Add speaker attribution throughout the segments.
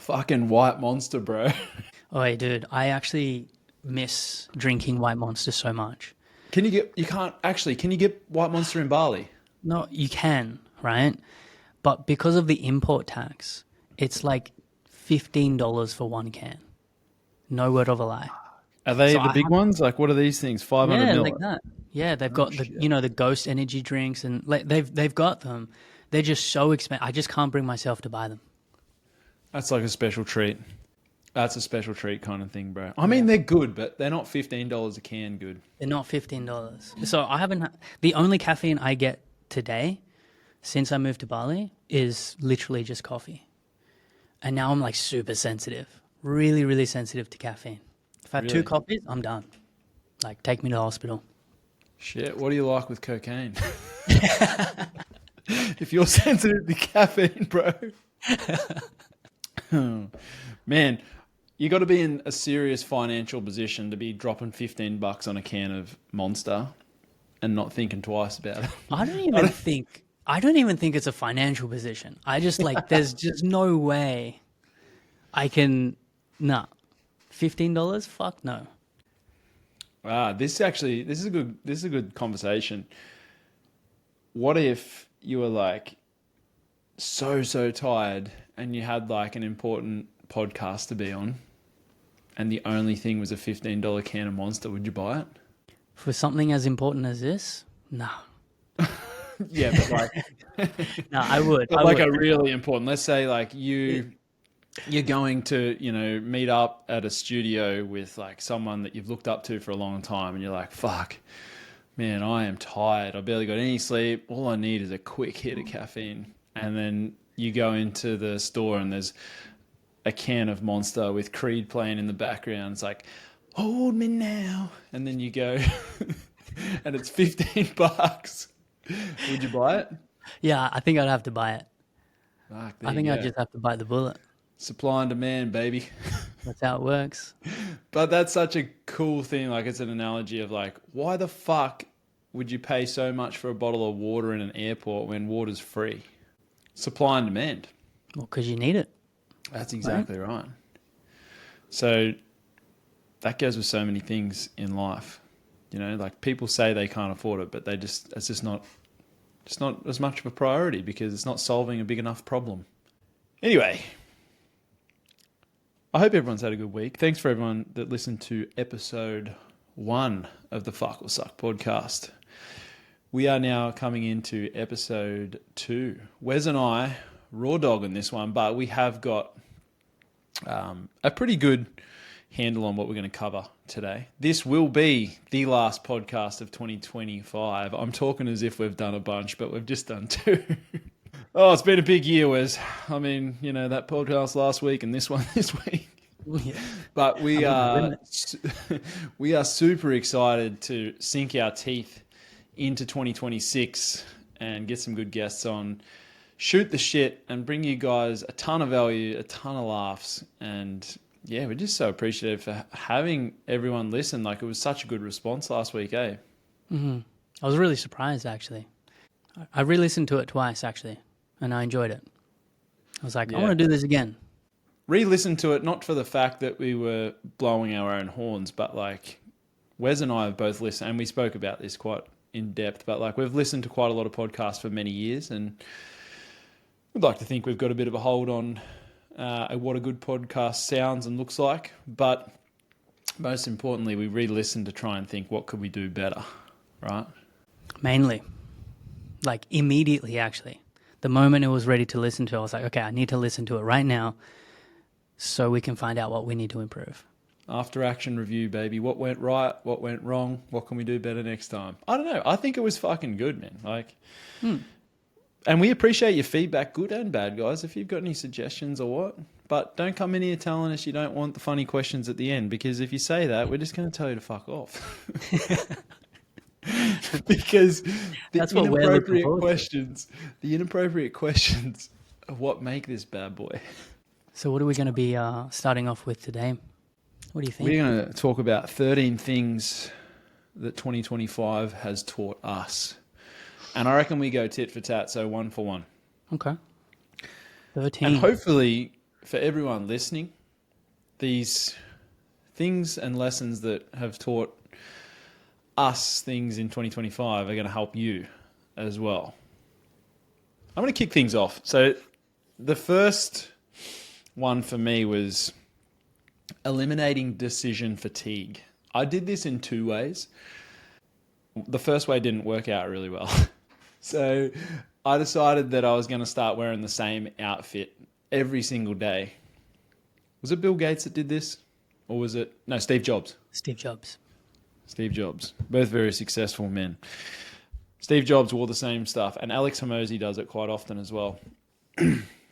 Speaker 1: Fucking white monster, bro.
Speaker 2: Oh, hey, dude, I actually miss drinking White Monster so much.
Speaker 1: Can you get white monster in Bali?
Speaker 2: No, you can, right? But because of the import tax, it's like $15 for one can. No word of a lie.
Speaker 1: Are they
Speaker 2: So
Speaker 1: the
Speaker 2: I
Speaker 1: big
Speaker 2: have,
Speaker 1: ones? Like, what are these things? 500
Speaker 2: yeah, like
Speaker 1: mil?
Speaker 2: that. Yeah, they've
Speaker 1: Oh,
Speaker 2: got the,
Speaker 1: shit.
Speaker 2: the Ghost energy drinks and like they've got them. They're just so expensive. I just can't bring myself to buy them.
Speaker 1: That's like a special treat. That's a special treat kind of thing, bro. I mean,
Speaker 2: Yeah.
Speaker 1: they're good, but they're not $15 a can good.
Speaker 2: They're not $15. So I haven't, the only caffeine I get today since I moved to Bali is literally just coffee. And now I'm like super sensitive, really, really sensitive to caffeine. If I have two
Speaker 1: Really?
Speaker 2: coffees, I'm done. Like, take me to the hospital.
Speaker 1: Shit. What do you like with cocaine? If you're sensitive to caffeine, bro. Man, you got to be in a serious financial position to be dropping $15 on a can of Monster and not thinking twice about it.
Speaker 2: I don't
Speaker 1: I
Speaker 2: even
Speaker 1: don't-
Speaker 2: think, I don't even think it's a financial position. I just like, there's just no way I can, nah. $15? Fuck no.
Speaker 1: this is a good conversation. What if you were like so tired and you had like an important podcast to be on and the only thing was a $15 can of Monster, would you buy it?
Speaker 2: For something as important as this, no.
Speaker 1: Yeah, but like
Speaker 2: No, I would.
Speaker 1: but
Speaker 2: I
Speaker 1: like
Speaker 2: would.
Speaker 1: a really important. Let's say like you're going to, meet up at a studio with like someone that you've looked up to for a long time and you're like, fuck, man, I am tired. I barely got any sleep. All I need is a quick hit of caffeine. And then you go into the store and there's a can of Monster with Creed playing in the background. It's like, hold me now. And then you go and it's $15. Would you buy it?
Speaker 2: Yeah, I think I'd have to buy it.
Speaker 1: Fuck, there
Speaker 2: I think
Speaker 1: you
Speaker 2: I'd
Speaker 1: go.
Speaker 2: just have to bite the bullet.
Speaker 1: Supply and demand, baby.
Speaker 2: That's how it works.
Speaker 1: But that's such a cool thing. Like, it's an analogy of like, why the fuck would you pay so much for a bottle of water in an airport when water's free? Supply and demand.
Speaker 2: Well, because you need it,
Speaker 1: That's
Speaker 2: right?
Speaker 1: exactly right. So that goes with so many things in life. Like people say they can't afford it, but it's just not as much of a priority because it's not solving a big enough problem. Anyway, I hope everyone's had a good week. Thanks for everyone that listened to episode 1 of the Fuck or Suck podcast. We are now coming into episode 2. Wes and I raw dog in this one, but we have got a pretty good handle on what we're going to cover today. This will be the last podcast of 2025. I'm talking as if we've done a bunch, but we've just done 2. Oh, it's been a big year, Wes. I mean, that podcast last week and this one this week.
Speaker 2: Yeah.
Speaker 1: But we
Speaker 2: I'm on the
Speaker 1: are
Speaker 2: limit.
Speaker 1: we are super excited to sink our teeth into 2026 and get some good guests on, shoot the shit, and bring you guys a ton of value, a ton of laughs, and yeah, we're just so appreciative for having everyone listen. Like, it was such a good response last week, eh?
Speaker 2: I was really surprised, actually. I re-listened to it twice, actually, and I enjoyed it. I was like, I
Speaker 1: Yeah.
Speaker 2: want to do this again.
Speaker 1: Re-listened to it, not for the fact that we were blowing our own horns, but like Wes and I have both listened, and we spoke about this quite in depth, but like we've listened to quite a lot of podcasts for many years, and we'd like to think we've got a bit of a hold on what a good podcast sounds and looks like. But most importantly, we re-listened to try and think, what could we do better, right?
Speaker 2: Mainly. Like, immediately, actually. The moment it was ready to listen to, I was like, okay, I need to listen to it right now so we can find out what we need to improve.
Speaker 1: After action review, baby. What went right? What went wrong? What can we do better next time? I don't know. I think it was fucking good, man. Like, and we appreciate your feedback, good and bad, guys. If you've got any suggestions or what, but don't come in here telling us you don't want the funny questions at the end, because if you say that, we're just going to tell you to fuck off. Because
Speaker 2: That's what we're looking forward to.
Speaker 1: the inappropriate questions are what make this bad boy.
Speaker 2: So what are we going to be starting off with today? What do you think?
Speaker 1: We're going to talk about 13 things that 2025 has taught us. And I reckon we go tit for tat, so one for one.
Speaker 2: Okay.
Speaker 1: And
Speaker 2: 13.
Speaker 1: hopefully for everyone listening, these things and lessons that have taught us things in 2025 are going to help you as well. I'm going to kick things off. So the first one for me was eliminating decision fatigue. I did this in 2 ways. The first way didn't work out really well. So I decided that I was going to start wearing the same outfit every single day. Was it Bill Gates that did this? Or was it... No, Steve Jobs.
Speaker 2: Steve Jobs.
Speaker 1: Steve Jobs. Both very successful men. Steve Jobs wore the same stuff. And Alex Hormozi does it quite often as well.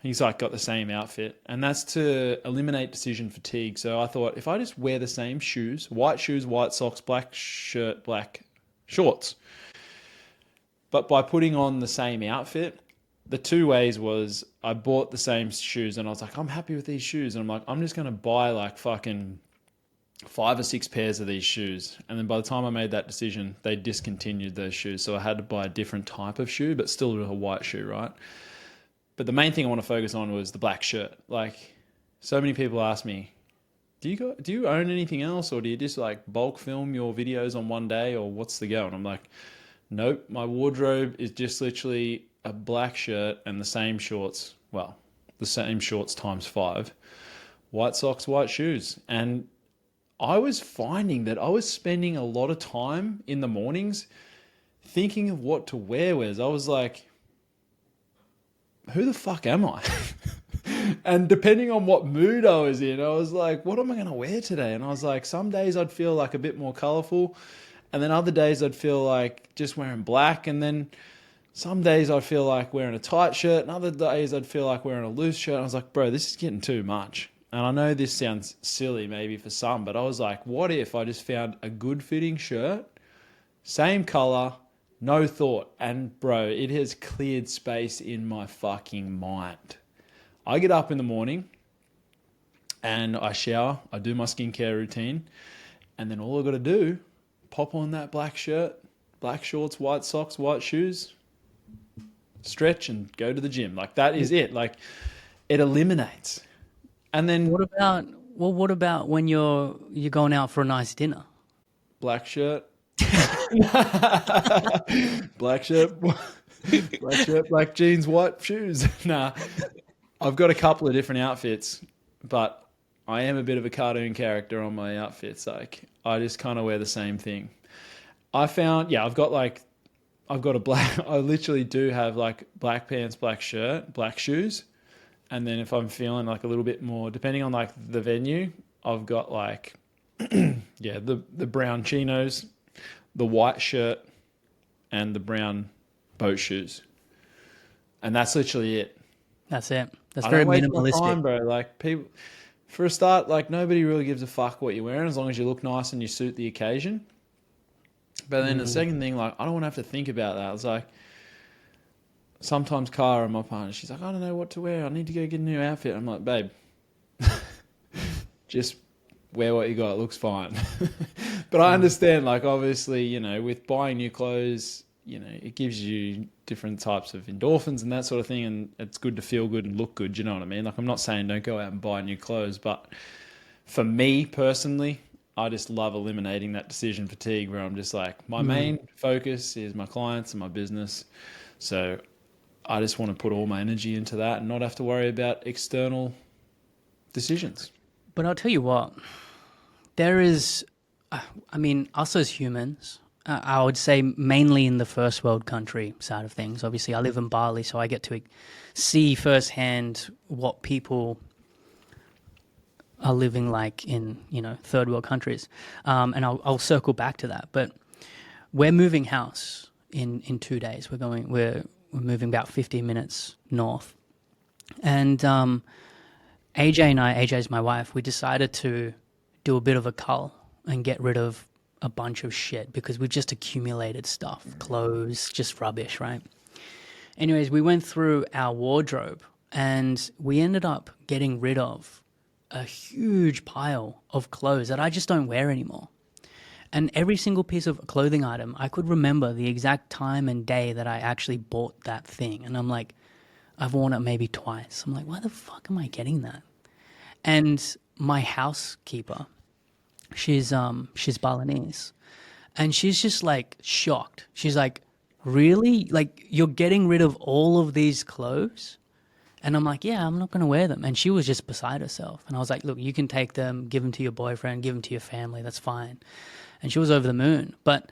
Speaker 1: He's like got the same outfit. And that's to eliminate decision fatigue. So I thought, if I just wear the same shoes, white socks, black shirt, black shorts. But by putting on the same outfit, the 2 ways was I bought the same shoes and I was like, I'm happy with these shoes. And I'm like, I'm just going to buy like fucking 5 or 6 pairs of these shoes. And then by the time I made that decision, they discontinued those shoes. So I had to buy a different type of shoe, but still a white shoe, right? But the main thing I want to focus on was the black shirt. Like, so many people ask me, do you own anything else, or do you just like bulk film your videos on one day, or what's the go? And I'm like, nope, my wardrobe is just literally a black shirt and the same shorts. Well, the same shorts times 5, white socks, white shoes. And I was finding that I was spending a lot of time in the mornings thinking of what to wear. Whereas I was like, who the fuck am I? And depending on what mood I was in, I was like, what am I going to wear today? And I was like, some days I'd feel like a bit more colorful. And then other days I'd feel like just wearing black. And then some days I'd feel like wearing a tight shirt. And other days I'd feel like wearing a loose shirt. And I was like, bro, this is getting too much. And I know this sounds silly maybe for some, but I was like, what if I just found a good fitting shirt, same color, no thought? And bro, it has cleared space in my fucking mind. I get up in the morning and I shower, I do my skincare routine, and then all I got to do, pop on that black shirt, black shorts, white socks, white shoes, stretch and go to the gym. Like that is it. Like it eliminates. And then
Speaker 2: What about when you're going out for a nice dinner?
Speaker 1: black shirt, black shirt, black jeans, white shoes. Nah, I've got a couple of different outfits, but I am a bit of a cartoon character on my outfits. Like I just kind of wear the same thing. I found, I've got a black, I literally do have like black pants, black shirt, black shoes. And then if I'm feeling like a little bit more, depending on like the venue, I've got like, the brown chinos, the white shirt, and the brown boat shoes. And that's literally it.
Speaker 2: That's it. That's
Speaker 1: I
Speaker 2: very
Speaker 1: don't waste my
Speaker 2: minimalistic.
Speaker 1: time, bro. Like people, for a start, like nobody really gives a fuck what you're wearing as long as you look nice and you suit the occasion. But then the second thing, like I don't want to have to think about that. It's like sometimes Cara, my partner, she's like, I don't know what to wear. I need to go get a new outfit. I'm like, babe, just wear what you got. It looks fine. But I understand, like obviously, you know, with buying new clothes, you know, it gives you different types of endorphins and that sort of thing, and it's good to feel good and look good, you know what I mean? Like I'm not saying don't go out and buy new clothes, but for me personally, I just love eliminating that decision fatigue where I'm just like, my main focus is my clients and my business. So I just want to put all my energy into that and not have to worry about external decisions.
Speaker 2: But I'll tell you what, there is, I mean, us as humans, I would say mainly in the first world country side of things. Obviously, I live in Bali, so I get to see firsthand what people are living like in, you know, third world countries. And I'll circle back to that. But we're moving house in 2 days. We're moving about 15 minutes north. And AJ and I, AJ's my wife, we decided to do a bit of a cull and get rid of a bunch of shit because we've just accumulated stuff, clothes, just rubbish, right? Anyways, we went through our wardrobe and we ended up getting rid of a huge pile of clothes that I just don't wear anymore. And every single piece of clothing item, I could remember the exact time and day that I actually bought that thing. And I'm like, I've worn it maybe twice. I'm like, why the fuck am I getting that? And my housekeeper, she's Balinese, and she's just like shocked. She's like, "Really? Like you're getting rid of all of these clothes?" And I'm like, "Yeah, I'm not going to wear them." And she was just beside herself. And I was like, "Look, you can take them, give them to your boyfriend, give them to your family. That's fine." And she was over the moon. But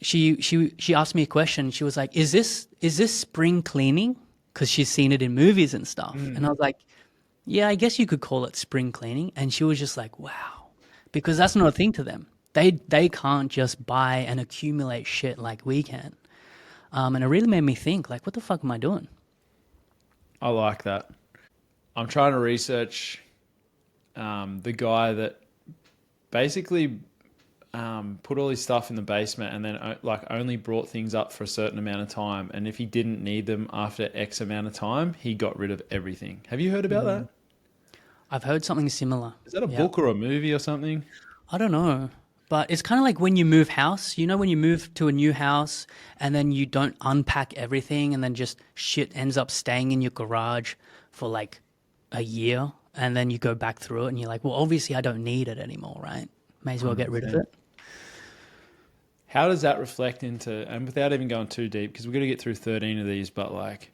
Speaker 2: she asked me a question. She was like, "Is this spring cleaning?" Because she's seen it in movies and stuff. And I was like, "Yeah, I guess you could call it spring cleaning." And she was just like, "Wow," because that's not a thing to them. They can't just buy and accumulate shit like we can. And it really made me think, like, what the fuck am I doing?
Speaker 1: I like that. I'm trying to research the guy that basically put all his stuff in the basement and then like only brought things up for a certain amount of time. And if he didn't need them after X amount of time, he got rid of everything. Have you heard about that?
Speaker 2: I've heard something similar.
Speaker 1: Is that a book or a movie or something?
Speaker 2: I don't know. But it's kind of like when you move house, you know, when you move to a new house and then you don't unpack everything and then just shit ends up staying in your garage for like a year and then you go back through it and you're like, well, obviously I don't need it anymore, right? May as well get rid of it.
Speaker 1: How does that reflect into, and without even going too deep, because we're going to get through 13 of these, but like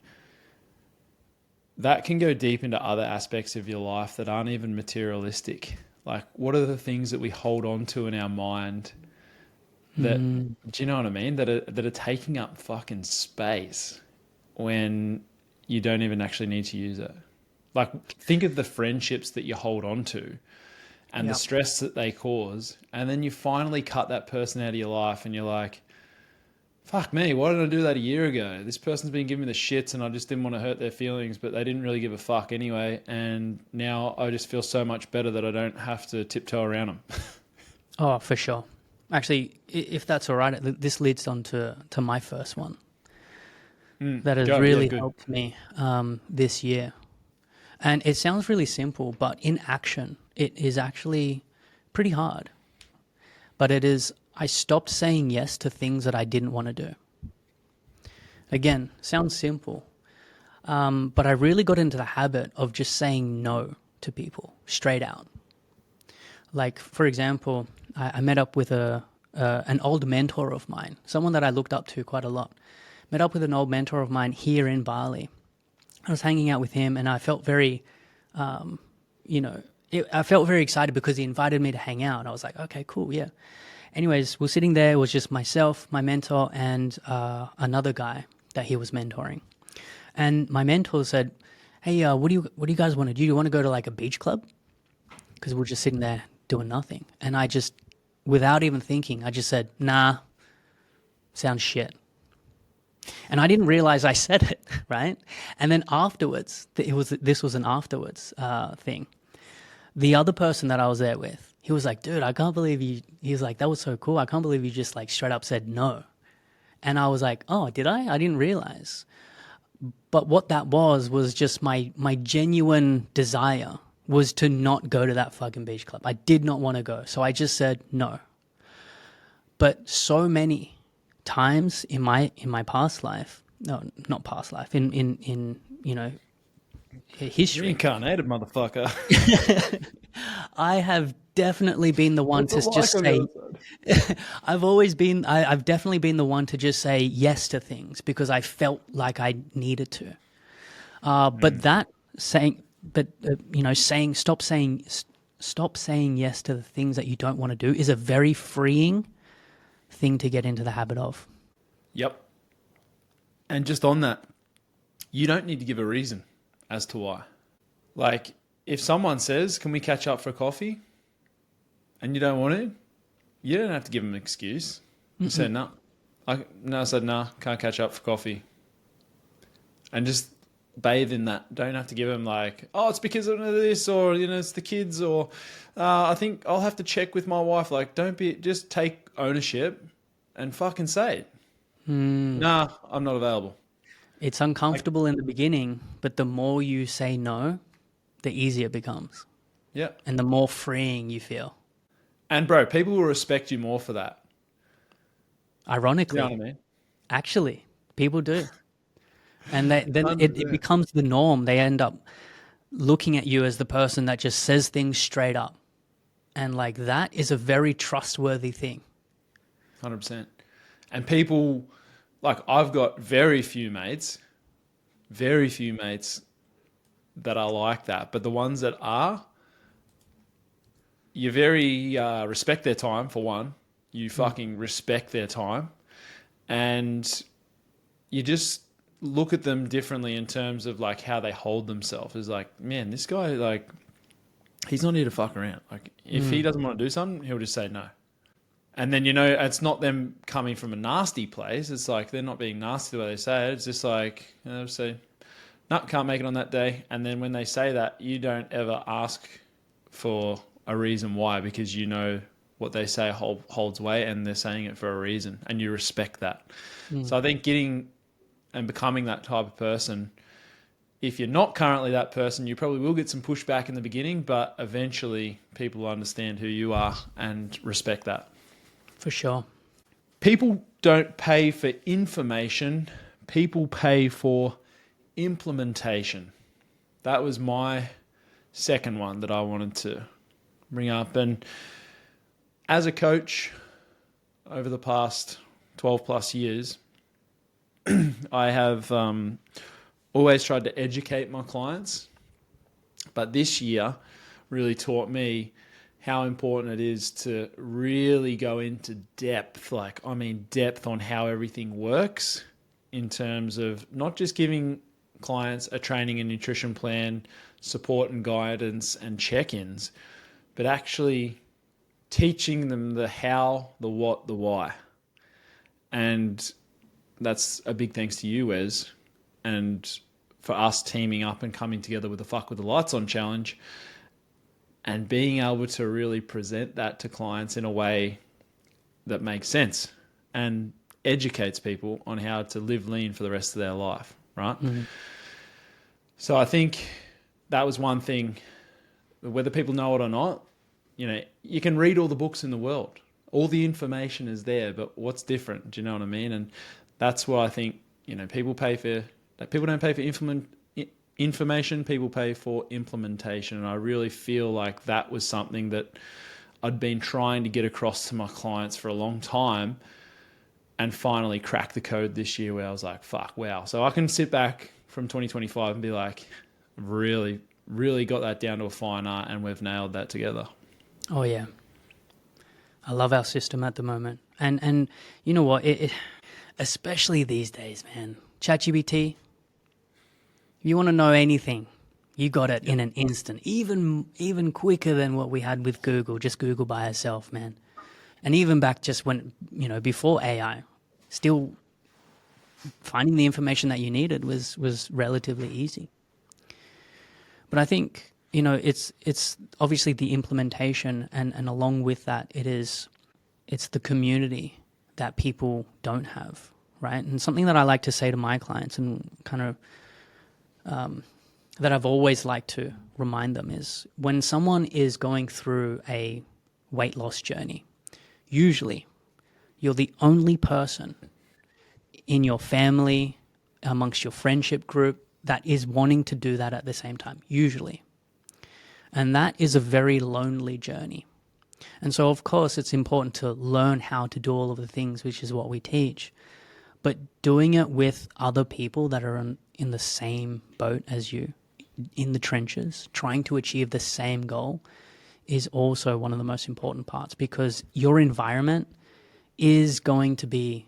Speaker 1: that can go deep into other aspects of your life that aren't even materialistic. Like, what are the things that we hold on to in our mind that, do you know what I mean? That are taking up fucking space when you don't even actually need to use it. Like, think of the friendships that you hold on to and the stress that they cause. And then you finally cut that person out of your life and you're like, fuck me, why didn't I do that a year ago? This person's been giving me the shits and I just didn't want to hurt their feelings, but they didn't really give a fuck anyway. And now I just feel so much better that I don't have to tiptoe around them.
Speaker 2: Oh, for sure. Actually, if that's all right, this leads on to my first one. That has really helped me this year. And it sounds really simple, but in action, it is actually pretty hard. But it is, I stopped saying yes to things that I didn't want to do. Again, sounds simple. But I really got into the habit of just saying no to people straight out. Like, for example, I met up with an old mentor of mine, someone that I looked up to quite a lot. Met up with an old mentor of mine here in Bali. I was hanging out with him and I felt very, I felt very excited because he invited me to hang out. I was like, okay, cool, yeah. Anyways, we're sitting there. It was just myself, my mentor, and another guy that he was mentoring. And my mentor said, hey, what do you guys want to do? Do you want to go to like a beach club? Because we're just sitting there doing nothing. And I just, without even thinking, I just said, nah, sounds shit. And I didn't realize I said it, right? And then afterwards, this was an afterwards thing. The other person that I was there with, he was like, dude, I can't believe you, he was like, that was so cool. I can't believe you just like straight up said no. And I was like, oh, did I? I didn't realize. But what that was just my genuine desire was to not go to that fucking beach club. I did not want to go. So I just said no. But so many times in my past life, no, not past life, in history.
Speaker 1: You're incarnated, motherfucker.
Speaker 2: I have definitely been the one to just say, I've definitely been the one to just say yes to things because I felt like I needed to. But stop saying yes to the things that you don't want to do is a very freeing thing to get into the habit of.
Speaker 1: Yep. And just on that, you don't need to give a reason as to why. Like, if someone says, can we catch up for coffee? And you don't want to, you don't have to give them an excuse. You say, no. I said, no, can't catch up for coffee. And just bathe in that. Don't have to give them like, oh, it's because of this, or, it's the kids, or I think I'll have to check with my wife. Like, just take ownership and fucking say it. Nah, I'm not available.
Speaker 2: It's uncomfortable in the beginning, but the more you say no, the easier it becomes.
Speaker 1: Yeah.
Speaker 2: And the more freeing you feel.
Speaker 1: And bro, people will respect you more for that.
Speaker 2: Ironically.
Speaker 1: You know what I mean?
Speaker 2: Actually, people do. And then it becomes the norm. They end up looking at you as the person that just says things straight up. And like that is a very trustworthy thing.
Speaker 1: 100%. And people, like I've got very few mates that are like that. But the ones that are, you very respect their time, for one. You fucking respect their time. And you just look at them differently in terms of like how they hold themselves. It's like, man, this guy, like, he's not here to fuck around. Like, if he doesn't want to do something, he'll just say no. And then, it's not them coming from a nasty place. It's like they're not being nasty the way they say it. It's just like, say, no, can't make it on that day. And then when they say that, you don't ever ask for a reason why, because you know what they say holds weight and they're saying it for a reason and you respect that. So I think getting and becoming that type of person, if you're not currently that person, you probably will get some pushback in the beginning, but eventually people understand who you are and respect that.
Speaker 2: For sure.
Speaker 1: People don't pay for information. People pay for implementation. That was my second one that I wanted to bring up. And as a coach over the past 12 plus years, I have always tried to educate my clients. But this year really taught me how important it is to really go into depth, depth on how everything works in terms of not just giving clients a training and nutrition plan, support and guidance and check-ins, but actually teaching them the how, the what, the why. And that's a big thanks to you, Wes, and for us teaming up and coming together with the Fuck with the Lights On challenge and being able to really present that to clients in a way that makes sense and educates people on how to live lean for the rest of their life, right? Mm-hmm. So I think that was one thing, whether people know it or not, you can read all the books in the world. All the information is there, but what's different? Do you know what I mean? And that's what I think, people don't pay for information, people pay for implementation. And I really feel like that was something that I'd been trying to get across to my clients for a long time and finally cracked the code this year where I was like, fuck, wow. So I can sit back from 2025 and be like, really, really got that down to a fine art and we've nailed that together.
Speaker 2: Oh, yeah. I love our system at the moment. And you know what? It especially these days, man. ChatGPT, if you want to know anything, you got it in an instant. Even quicker than what we had with Google, just Google by itself, man. And even back just when, before AI, still finding the information that you needed was relatively easy. But I think, it's obviously the implementation and along with that, it's the community that people don't have, right? And something that I like to say to my clients and kind of that I've always liked to remind them is when someone is going through a weight loss journey, usually you're the only person in your family, amongst your friendship group, that is wanting to do that at the same time, usually. And that is a very lonely journey. And so, of course, it's important to learn how to do all of the things, which is what we teach. But doing it with other people that are in the same boat as you, in the trenches, trying to achieve the same goal, is also one of the most important parts, because your environment is going to be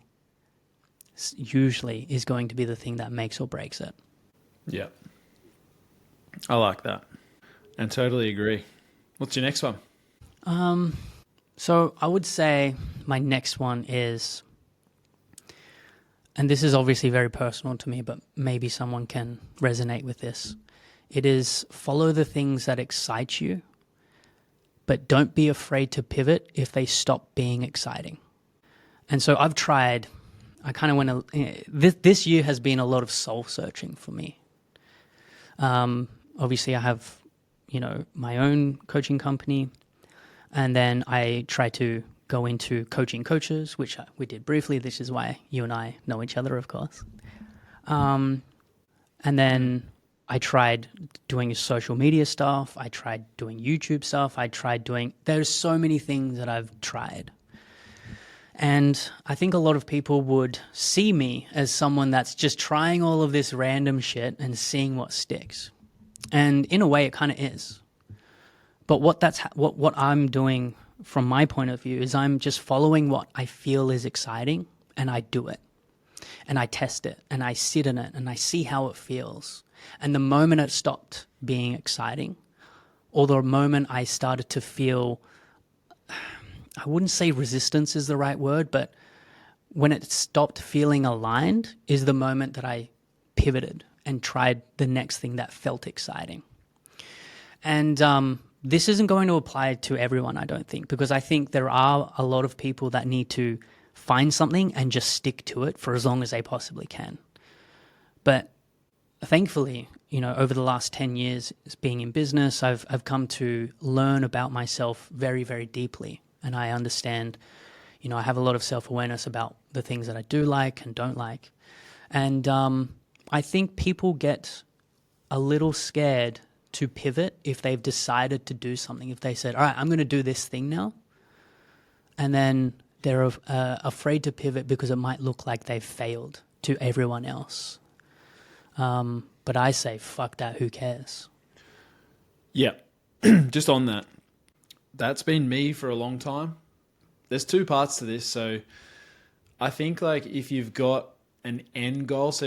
Speaker 2: the thing that makes or breaks it.
Speaker 1: Yeah. I like that. And totally agree. What's your next one?
Speaker 2: So I would say my next one is, and this is obviously very personal to me, but maybe someone can resonate with this. It is follow the things that excite you, but don't be afraid to pivot if they stop being exciting. And so I've tried, I kind of went, this year has been a lot of soul searching for me. Obviously I have, my own coaching company, and then I try to go into coaching coaches, which we did briefly. This is why you and I know each other, of course. And then I tried doing social media stuff. I tried doing YouTube stuff. There's so many things that I've tried. And I think a lot of people would see me as someone that's just trying all of this random shit and seeing what sticks. And in a way, it kind of is. But what I'm doing from my point of view is I'm just following what I feel is exciting, and I do it. And I test it, and I sit in it, and I see how it feels. And the moment it stopped being exciting, or the moment I started to feel, I wouldn't say resistance is the right word, but when it stopped feeling aligned is the moment that I pivoted and tried the next thing that felt exciting. And this isn't going to apply to everyone, I don't think, because I think there are a lot of people that need to find something and just stick to it for as long as they possibly can. But thankfully, over the last 10 years being in business, I've come to learn about myself very, very deeply. And I understand, I have a lot of self-awareness about the things that I do like and don't like. And I think people get a little scared to pivot if they've decided to do something. If they said, all right, I'm going to do this thing now. And then they're afraid to pivot because it might look like they've failed to everyone else. But I say, fuck that, who cares?
Speaker 1: Yeah, just on that. That's been me for a long time. There's two parts to this. So I think like if you've got an end goal, so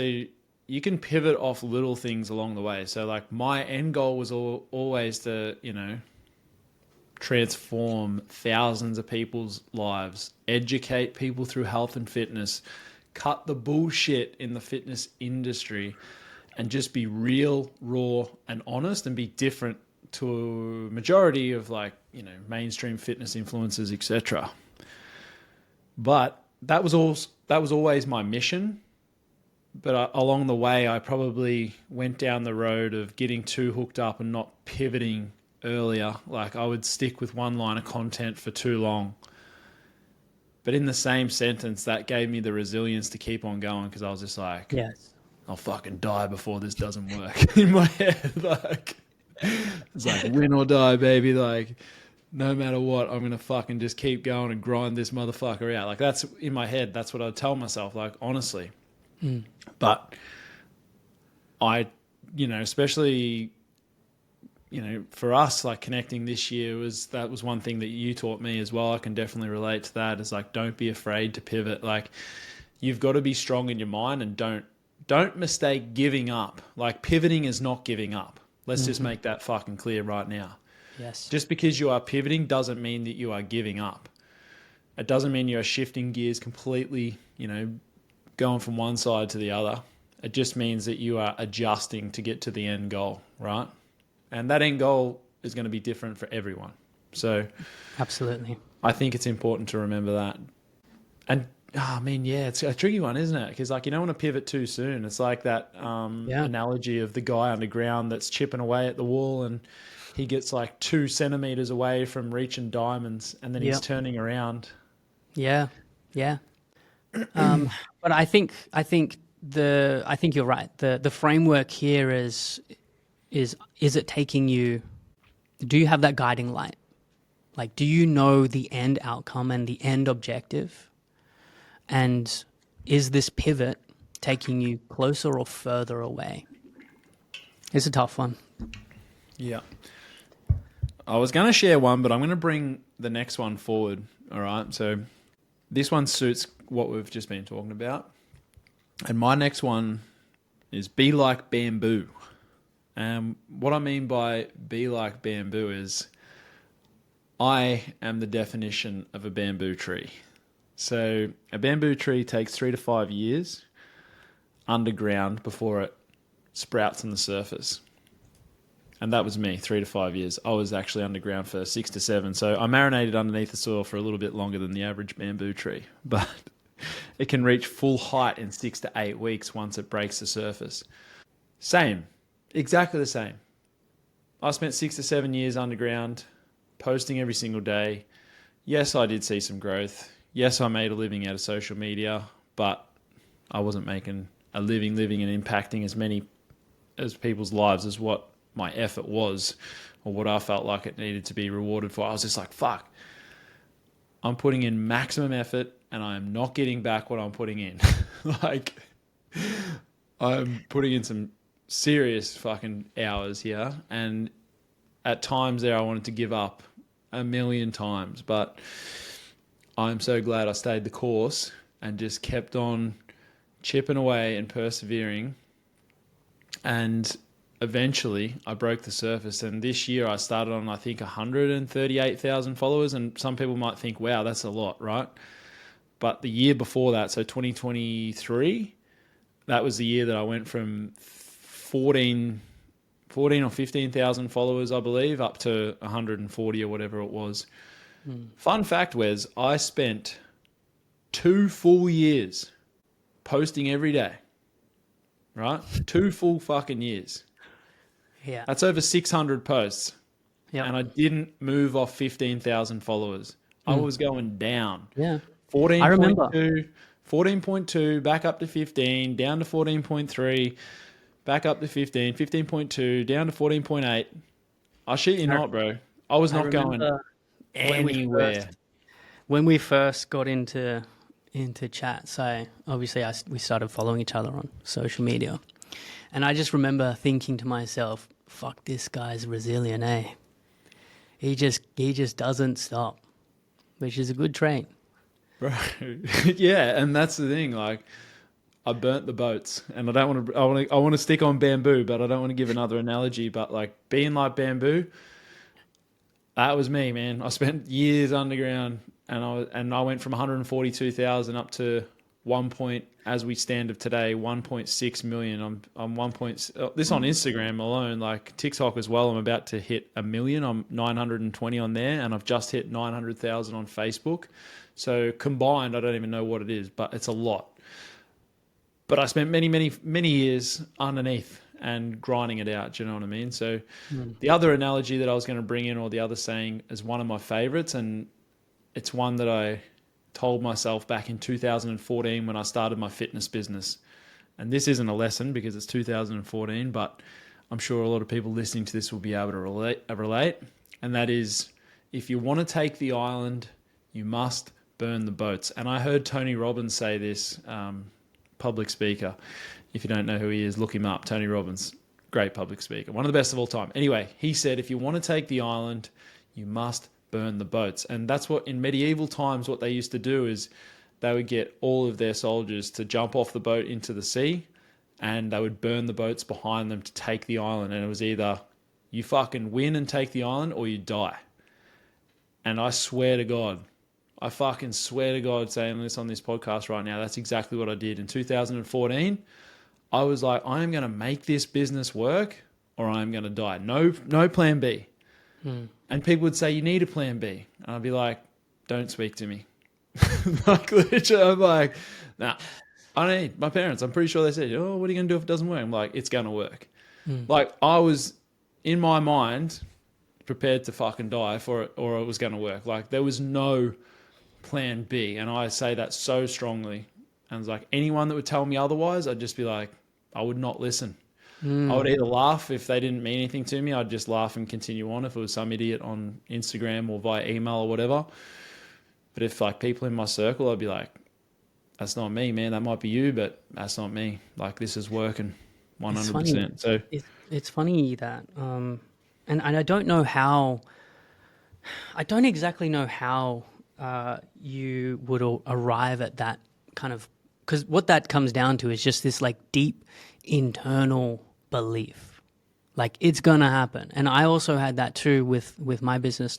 Speaker 1: you can pivot off little things along the way. So like my end goal was always to, transform thousands of people's lives, educate people through health and fitness, cut the bullshit in the fitness industry, and just be real, raw, and honest, and be different to a majority of mainstream fitness influencers, etc. But that was always my mission. But along the way, I probably went down the road of getting too hooked up and not pivoting earlier. Like I would stick with one line of content for too long. But in the same sentence, that gave me the resilience to keep on going, because I was just like,
Speaker 2: yes,
Speaker 1: I'll fucking die before this doesn't work in my head. It's like win or die, baby. Like no matter what, I'm going to fucking just keep going and grind this motherfucker out. Like that's in my head. That's what I tell myself, like honestly. But I, especially, for us, like connecting this year that was one thing that you taught me as well. I can definitely relate to that. Is like, don't be afraid to pivot. Like you've got to be strong in your mind, and don't mistake giving up. Like pivoting is not giving up. Let's just make that fucking clear right now.
Speaker 2: Yes.
Speaker 1: Just because you are pivoting doesn't mean that you are giving up. It doesn't mean you are shifting gears completely, going from one side to the other. It just means that you are adjusting to get to the end goal, right? And that end goal is going to be different for everyone. So
Speaker 2: absolutely,
Speaker 1: I think it's important to remember that. And it's a tricky one, isn't it? Because you don't want to pivot too soon. It's like that analogy of the guy underground that's chipping away at the wall, and he gets 2 centimeters away from reaching diamonds, and then he's turning around.
Speaker 2: Yeah. But I think you're right. The framework here is it taking you? Do you have that guiding light? Like, do you know the end outcome and the end objective? And is this pivot taking you closer or further away? It's a tough one.
Speaker 1: Yeah. I was going to share one, but I'm going to bring the next one forward. All right. So this one suits what we've just been talking about. And my next one is be like bamboo. And what I mean by be like bamboo is I am the definition of a bamboo tree. So a bamboo tree takes 3 to 5 years underground before it sprouts on the surface. And that was me, 3 to 5 years. I was actually underground for 6 to 7. So I marinated underneath the soil for a little bit longer than the average bamboo tree. But it can reach full height in 6 to 8 weeks once it breaks the surface. Same. Exactly the same. I spent 6 to 7 years underground, posting every single day. Yes, I did see some growth. Yes, I made a living out of social media, but I wasn't making a living and impacting as many as people's lives as what my effort was or what I felt like it needed to be rewarded for. I was just like, fuck, I'm putting in maximum effort and I'm not getting back what I'm putting in. Like, I'm putting in some serious fucking hours here. And at times there, I wanted to give up a million times, but I'm so glad I stayed the course and just kept on chipping away and persevering. And eventually I broke the surface. And this year I started on, I think, 138,000 followers. And some people might think, wow, that's a lot, right? But the year before that, so 2023, that was the year that I went from 14 or 15,000 followers, I believe, up to 140 or whatever it was. Fun fact, Wes, I spent 2 full years posting every day, right? 2 full fucking years.
Speaker 2: Yeah.
Speaker 1: That's over 600 posts.
Speaker 2: Yeah.
Speaker 1: And I didn't move off 15,000 followers. I was going down.
Speaker 2: Yeah.
Speaker 1: 14.2,
Speaker 2: I remember.
Speaker 1: 14.2, back up to 15, down to 14.3, back up to 15, 15.2, down to 14.8. I shit you not, bro. I was not going anywhere.
Speaker 2: When we first got into chat, so obviously we started following each other on social media, and I just remember thinking to myself, "Fuck, this guy's resilient, eh? He just doesn't stop," which is a good trait.
Speaker 1: Bro, yeah, and that's the thing. Like, I burnt the boats, and I don't want to. I want to stick on bamboo, but I don't want to give another analogy. But like being like bamboo, that was me, man. I spent years underground, and I went from 142,000 up to as we stand of today, 1.6 million. I'm 1. This on Instagram alone, like TikTok as well. I'm about to hit 1 million. I'm 920 on there, and I've just hit 900,000 on Facebook. So combined, I don't even know what it is, but it's a lot. But I spent many years underneath and grinding it out. Do you know what I mean? So the other analogy that I was going to bring in, or the other saying, is one of my favorites, and it's one that I told myself back in 2014 when I started my fitness business. And this isn't a lesson because it's 2014, but I'm sure a lot of people listening to this will be able to relate. And that is, if you want to take the island, you must burn the boats. And I heard Tony Robbins say this, public speaker. If you don't know who he is, look him up. Tony Robbins, great public speaker, one of the best of all time. Anyway, he said, if you want to take the island, you must burn the boats. And that's what, in medieval times, what they used to do is they would get all of their soldiers to jump off the boat into the sea, and they would burn the boats behind them to take the island. And it was either you fucking win and take the island or you die. And I swear to God, I fucking swear to God, saying this on this podcast right now, that's exactly what I did. In 2014, I was like, I am going to make this business work or I am going to die. No plan B. And people would say, you need a plan B. And I'd be like, don't speak to me. Like, literally, I'm like, nah, I don't need my parents. I'm pretty sure they said, oh, what are you going to do if it doesn't work? I'm like, it's going to work. Like, I was, in my mind, prepared to fucking die for it or it was going to work. Like, there was no plan B. And I say that so strongly. And it's like, anyone that would tell me otherwise, I'd just be like, I would not listen. I would either laugh if they didn't mean anything to me. I'd just laugh and continue on if it was some idiot on Instagram or via email or whatever. But if like people in my circle, I'd be like, that's not me, man. That might be you, but that's not me. Like, this is working 100%. So
Speaker 2: it's funny that, and I don't know how, I don't exactly know how you would arrive at that kind of, because what that comes down to is just this like deep internal belief, like it's gonna happen. And I also had that too with my business,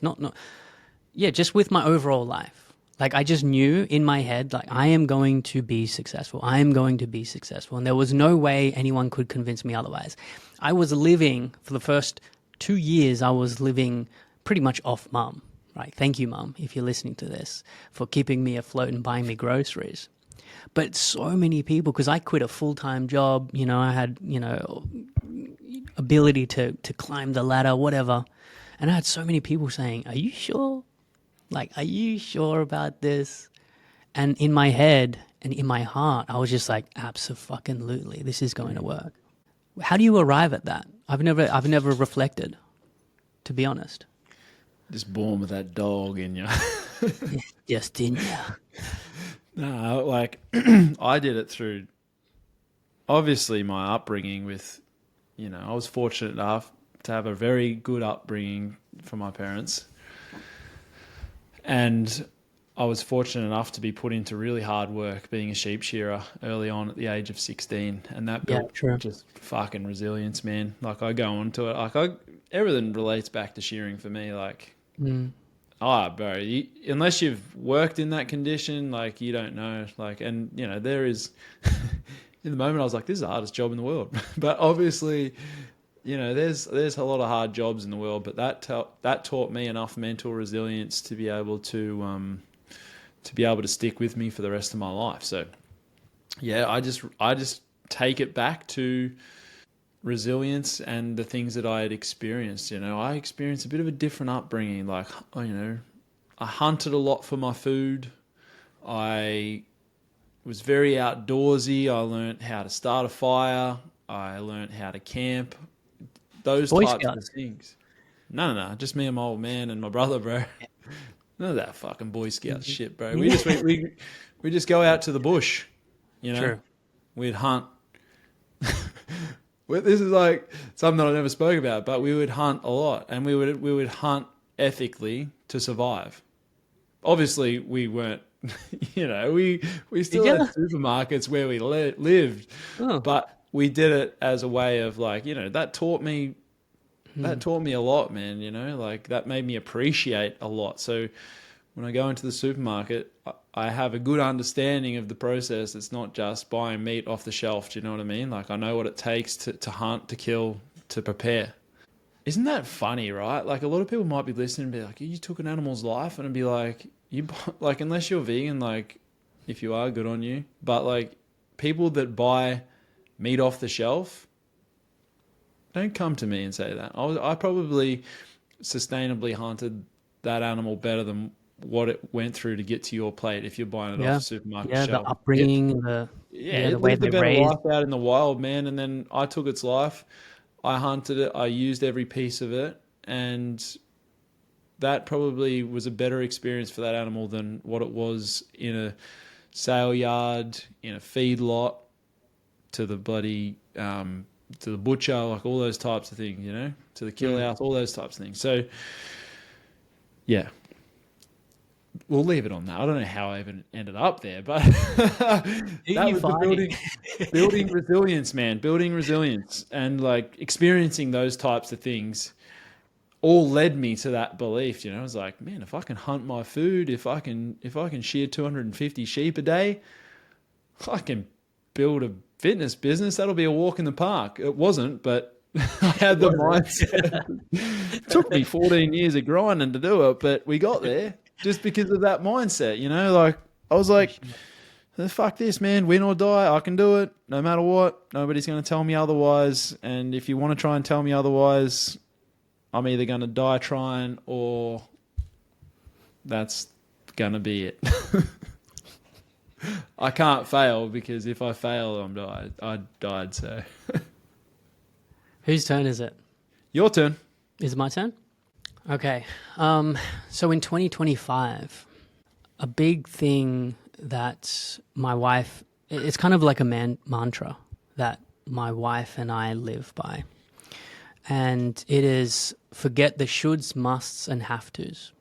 Speaker 2: just with my overall life. Like, I just knew in my head, like, I am going to be successful. I am going to be successful. And there was no way anyone could convince me otherwise. I was living, for the first 2 years, I was living pretty much off mum, right? Thank you, mum, if you're listening to this, for keeping me afloat and buying me groceries. But so many people, because I quit a full-time job, I had, ability to climb the ladder, whatever. And I had so many people saying, are you sure? Like, are you sure about this? And in my head and in my heart, I was just like, abso-fucking-lutely, this is going to work. How do you arrive at that? I've never reflected, to be honest.
Speaker 1: Just born with that dog in you.
Speaker 2: Just in ya.
Speaker 1: No, like I did it through obviously my upbringing with, I was fortunate enough to have a very good upbringing from my parents. And I was fortunate enough to be put into really hard work being a sheep shearer early on at the age of 16. And that built just fucking resilience, man. Like I go on to it. Like everything relates back to shearing for me. Like, bro, unless you've worked in that condition, like you don't know. Like, and there is, in the moment I was like, this is the hardest job in the world. But obviously, there's a lot of hard jobs in the world, but that taught me enough mental resilience to be able to stick with me for the rest of my life. So yeah, I just take it back to resilience and the things that I had experienced. I experienced a bit of a different upbringing. Like, I hunted a lot for my food. I was very outdoorsy. I learned how to start a fire. I learned how to camp. Those
Speaker 2: Boy
Speaker 1: types
Speaker 2: Scouts.
Speaker 1: of things. No. Just me and my old man and my brother, bro. None of that fucking Boy Scout shit, bro. We just go out to the bush,
Speaker 2: True.
Speaker 1: We'd hunt. This is like something that I never spoke about, but we would hunt a lot, and we would hunt ethically to survive. Obviously, we weren't. We still had supermarkets where we lived, but we did it as a way of like, that taught me. That taught me a lot, man, like that made me appreciate a lot. So when I go into the supermarket, I have a good understanding of the process. It's not just buying meat off the shelf. Do you know what I mean? Like I know what it takes to hunt, to kill, to prepare. Isn't that funny, right? Like a lot of people might be listening and be like, you took an animal's life, and it'd be like, like, unless you're vegan, like if you are, good on you. But like people that buy meat off the shelf, don't come to me and say that. I probably sustainably hunted that animal better than what it went through to get to your plate if you're buying it off the supermarket shelf.
Speaker 2: The upbringing, the way
Speaker 1: lived
Speaker 2: they
Speaker 1: a better
Speaker 2: raised.
Speaker 1: life out in the wild, man. And then I took its life. I hunted it. I used every piece of it. And that probably was a better experience for that animal than what it was in a sale yard, in a feed lot, to the bloody... to the butcher, like all those types of things, to the kill house, all those types of things. So, yeah, we'll leave it on that. I don't know how I even ended up there, but that was the building resilience, man, building resilience, and like experiencing those types of things all led me to that belief. I was like, man, if I can hunt my food, if I can shear 250 sheep a day, I can build a fitness business. That'll be a walk in the park. It wasn't, but I had the mindset. It took me 14 years of grinding to do it, but we got there just because of that mindset. Like I was like, fuck this, man, win or die, I can do it no matter what. Nobody's going to tell me otherwise. And if you want to try and tell me otherwise, I'm either going to die trying, or that's going to be it. I can't fail, because if I fail, I died. So,
Speaker 2: Whose turn is it?
Speaker 1: Your turn.
Speaker 2: Is it my turn? Okay. So in 2025, a big thing that my wife, it's kind of like a mantra that my wife and I live by. And it is forget the shoulds, musts, and have tos.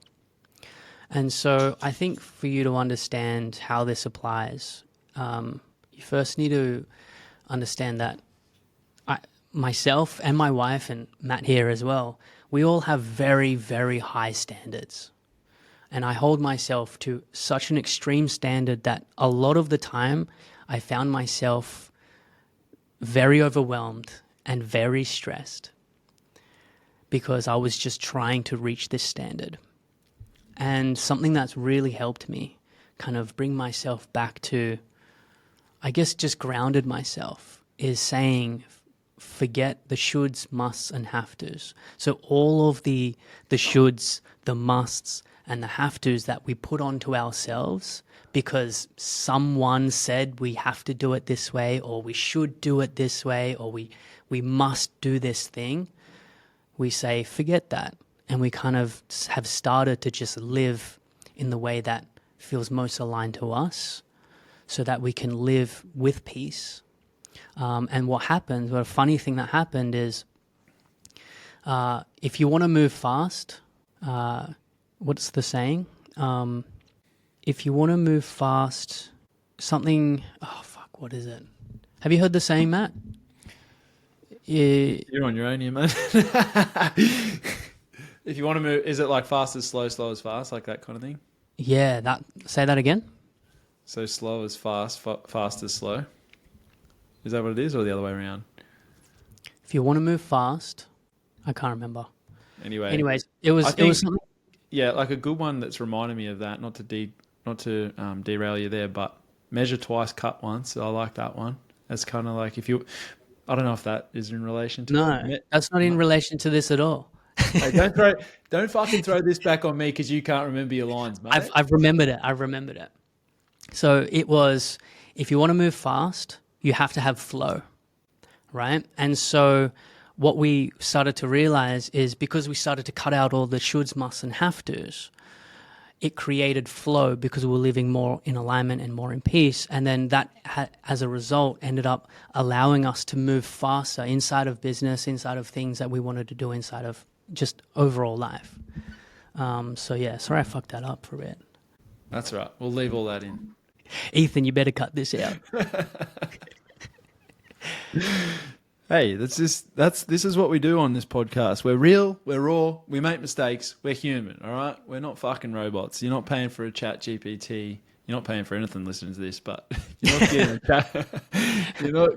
Speaker 2: And so I think for you to understand how this applies, you first need to understand that myself and my wife, and Matt here as well, we all have very, very high standards. And I hold myself to such an extreme standard that a lot of the time I found myself very overwhelmed and very stressed because I was just trying to reach this standard. And something that's really helped me kind of bring myself back to, I guess, just grounded myself, is saying, forget the shoulds, musts, and have tos. So all of the shoulds, the musts, and the have tos that we put onto ourselves because someone said we have to do it this way, or we should do it this way, or we we must do this thing, we say, forget that. And we kind of have started to just live in the way that feels most aligned to us so that we can live with peace. And what happens, well, a funny thing that happened is if you want to move fast, what's the saying? If you want to move fast, what is it? Have you heard the saying, Matt?
Speaker 1: You're on your own here, man. If you want to move, is it like fast is slow, slow is fast, like that kind of thing?
Speaker 2: Yeah, say that again.
Speaker 1: So slow is fast, fast is slow. Is that what it is, or the other way around?
Speaker 2: If you want to move fast, I can't remember.
Speaker 1: Anyways,
Speaker 2: it was something.
Speaker 1: Yeah, like a good one that's reminded me of that. Not to derail you there, but measure twice, cut once. I like that one. That's kind of like I don't know if that is in relation to.
Speaker 2: No, that's not in relation to this at all.
Speaker 1: Hey, don't fucking throw this back on me because you can't remember your lines, mate.
Speaker 2: I've remembered it. So it was, if you want to move fast, you have to have flow, right? And so what we started to realize is because we started to cut out all the shoulds, musts, and have tos, it created flow because we were living more in alignment and more in peace. And then that, as a result, ended up allowing us to move faster inside of business, inside of things that we wanted to do, inside of just overall life. Sorry I fucked that up for a bit.
Speaker 1: That's right. We'll leave all that in.
Speaker 2: Ethan, you better cut this out.
Speaker 1: Hey, this is what we do on this podcast. We're real, we're raw, we make mistakes, we're human, all right? We're not fucking robots. You're not paying for a chat GPT. You're not paying for anything listening to this, but you're not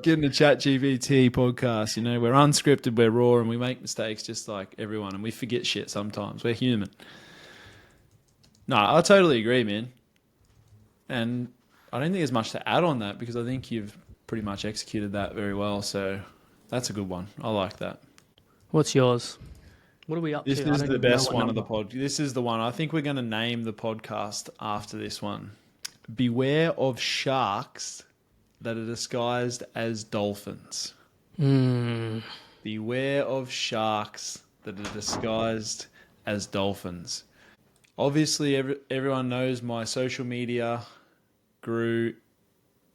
Speaker 1: getting a chat GPT podcast. You know, we're unscripted, we're raw, and we make mistakes just like everyone, and we forget shit sometimes. We're human. No, I totally agree, man. And I don't think there's much to add on that because I think you've pretty much executed that very well. So that's a good one. I like that.
Speaker 2: What's yours? What are we up to?
Speaker 1: This is the best one of the pod. This is the one. I think we're going to name the podcast after this one. Beware of sharks that are disguised as dolphins. Beware of sharks that are disguised as dolphins. Obviously, everyone knows my social media grew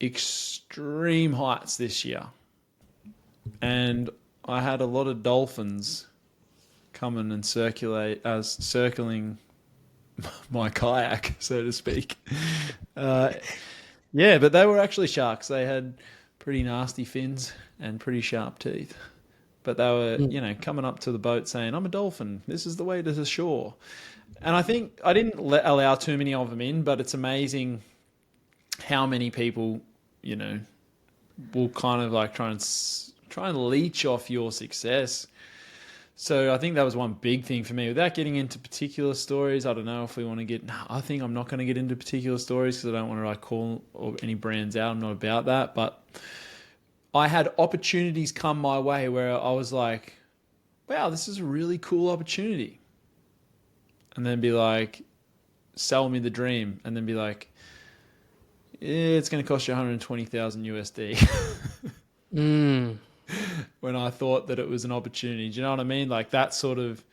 Speaker 1: extreme heights this year. And I had a lot of dolphins coming and circling my kayak, so to speak. Yeah, but they were actually sharks. They had pretty nasty fins and pretty sharp teeth. But they were, coming up to the boat saying, I'm a dolphin. This is the way to the shore. And I think I didn't allow too many of them in, but it's amazing how many people, will kind of like try and leech off your success. So I think that was one big thing for me. Without getting into particular stories, I don't know if we want to get... No, I think I'm not going to get into particular stories because I don't want to call any brands out. I'm not about that. But I had opportunities come my way where I was like, wow, this is a really cool opportunity. And then be like, sell me the dream. And then be like, yeah, it's going to cost you 120,000 USD. When I thought that it was an opportunity. Do you know what I mean? Like that sort of,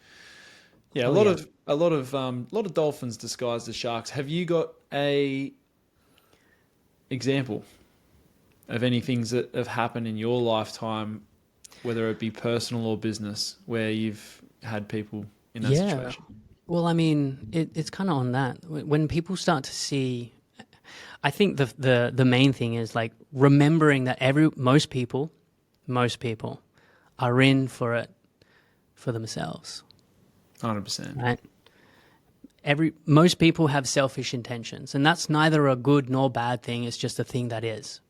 Speaker 1: a lot of dolphins disguised as sharks. Have you got a example of any things that have happened in your lifetime, whether it be personal or business, where you've had people in that situation?
Speaker 2: Well, I mean, it's kind of on that. When people start to see, I think the main thing is like remembering that most people are in for it for themselves.
Speaker 1: 100%.
Speaker 2: Right? Most people have selfish intentions, and that's neither a good nor bad thing. It's just a thing that is.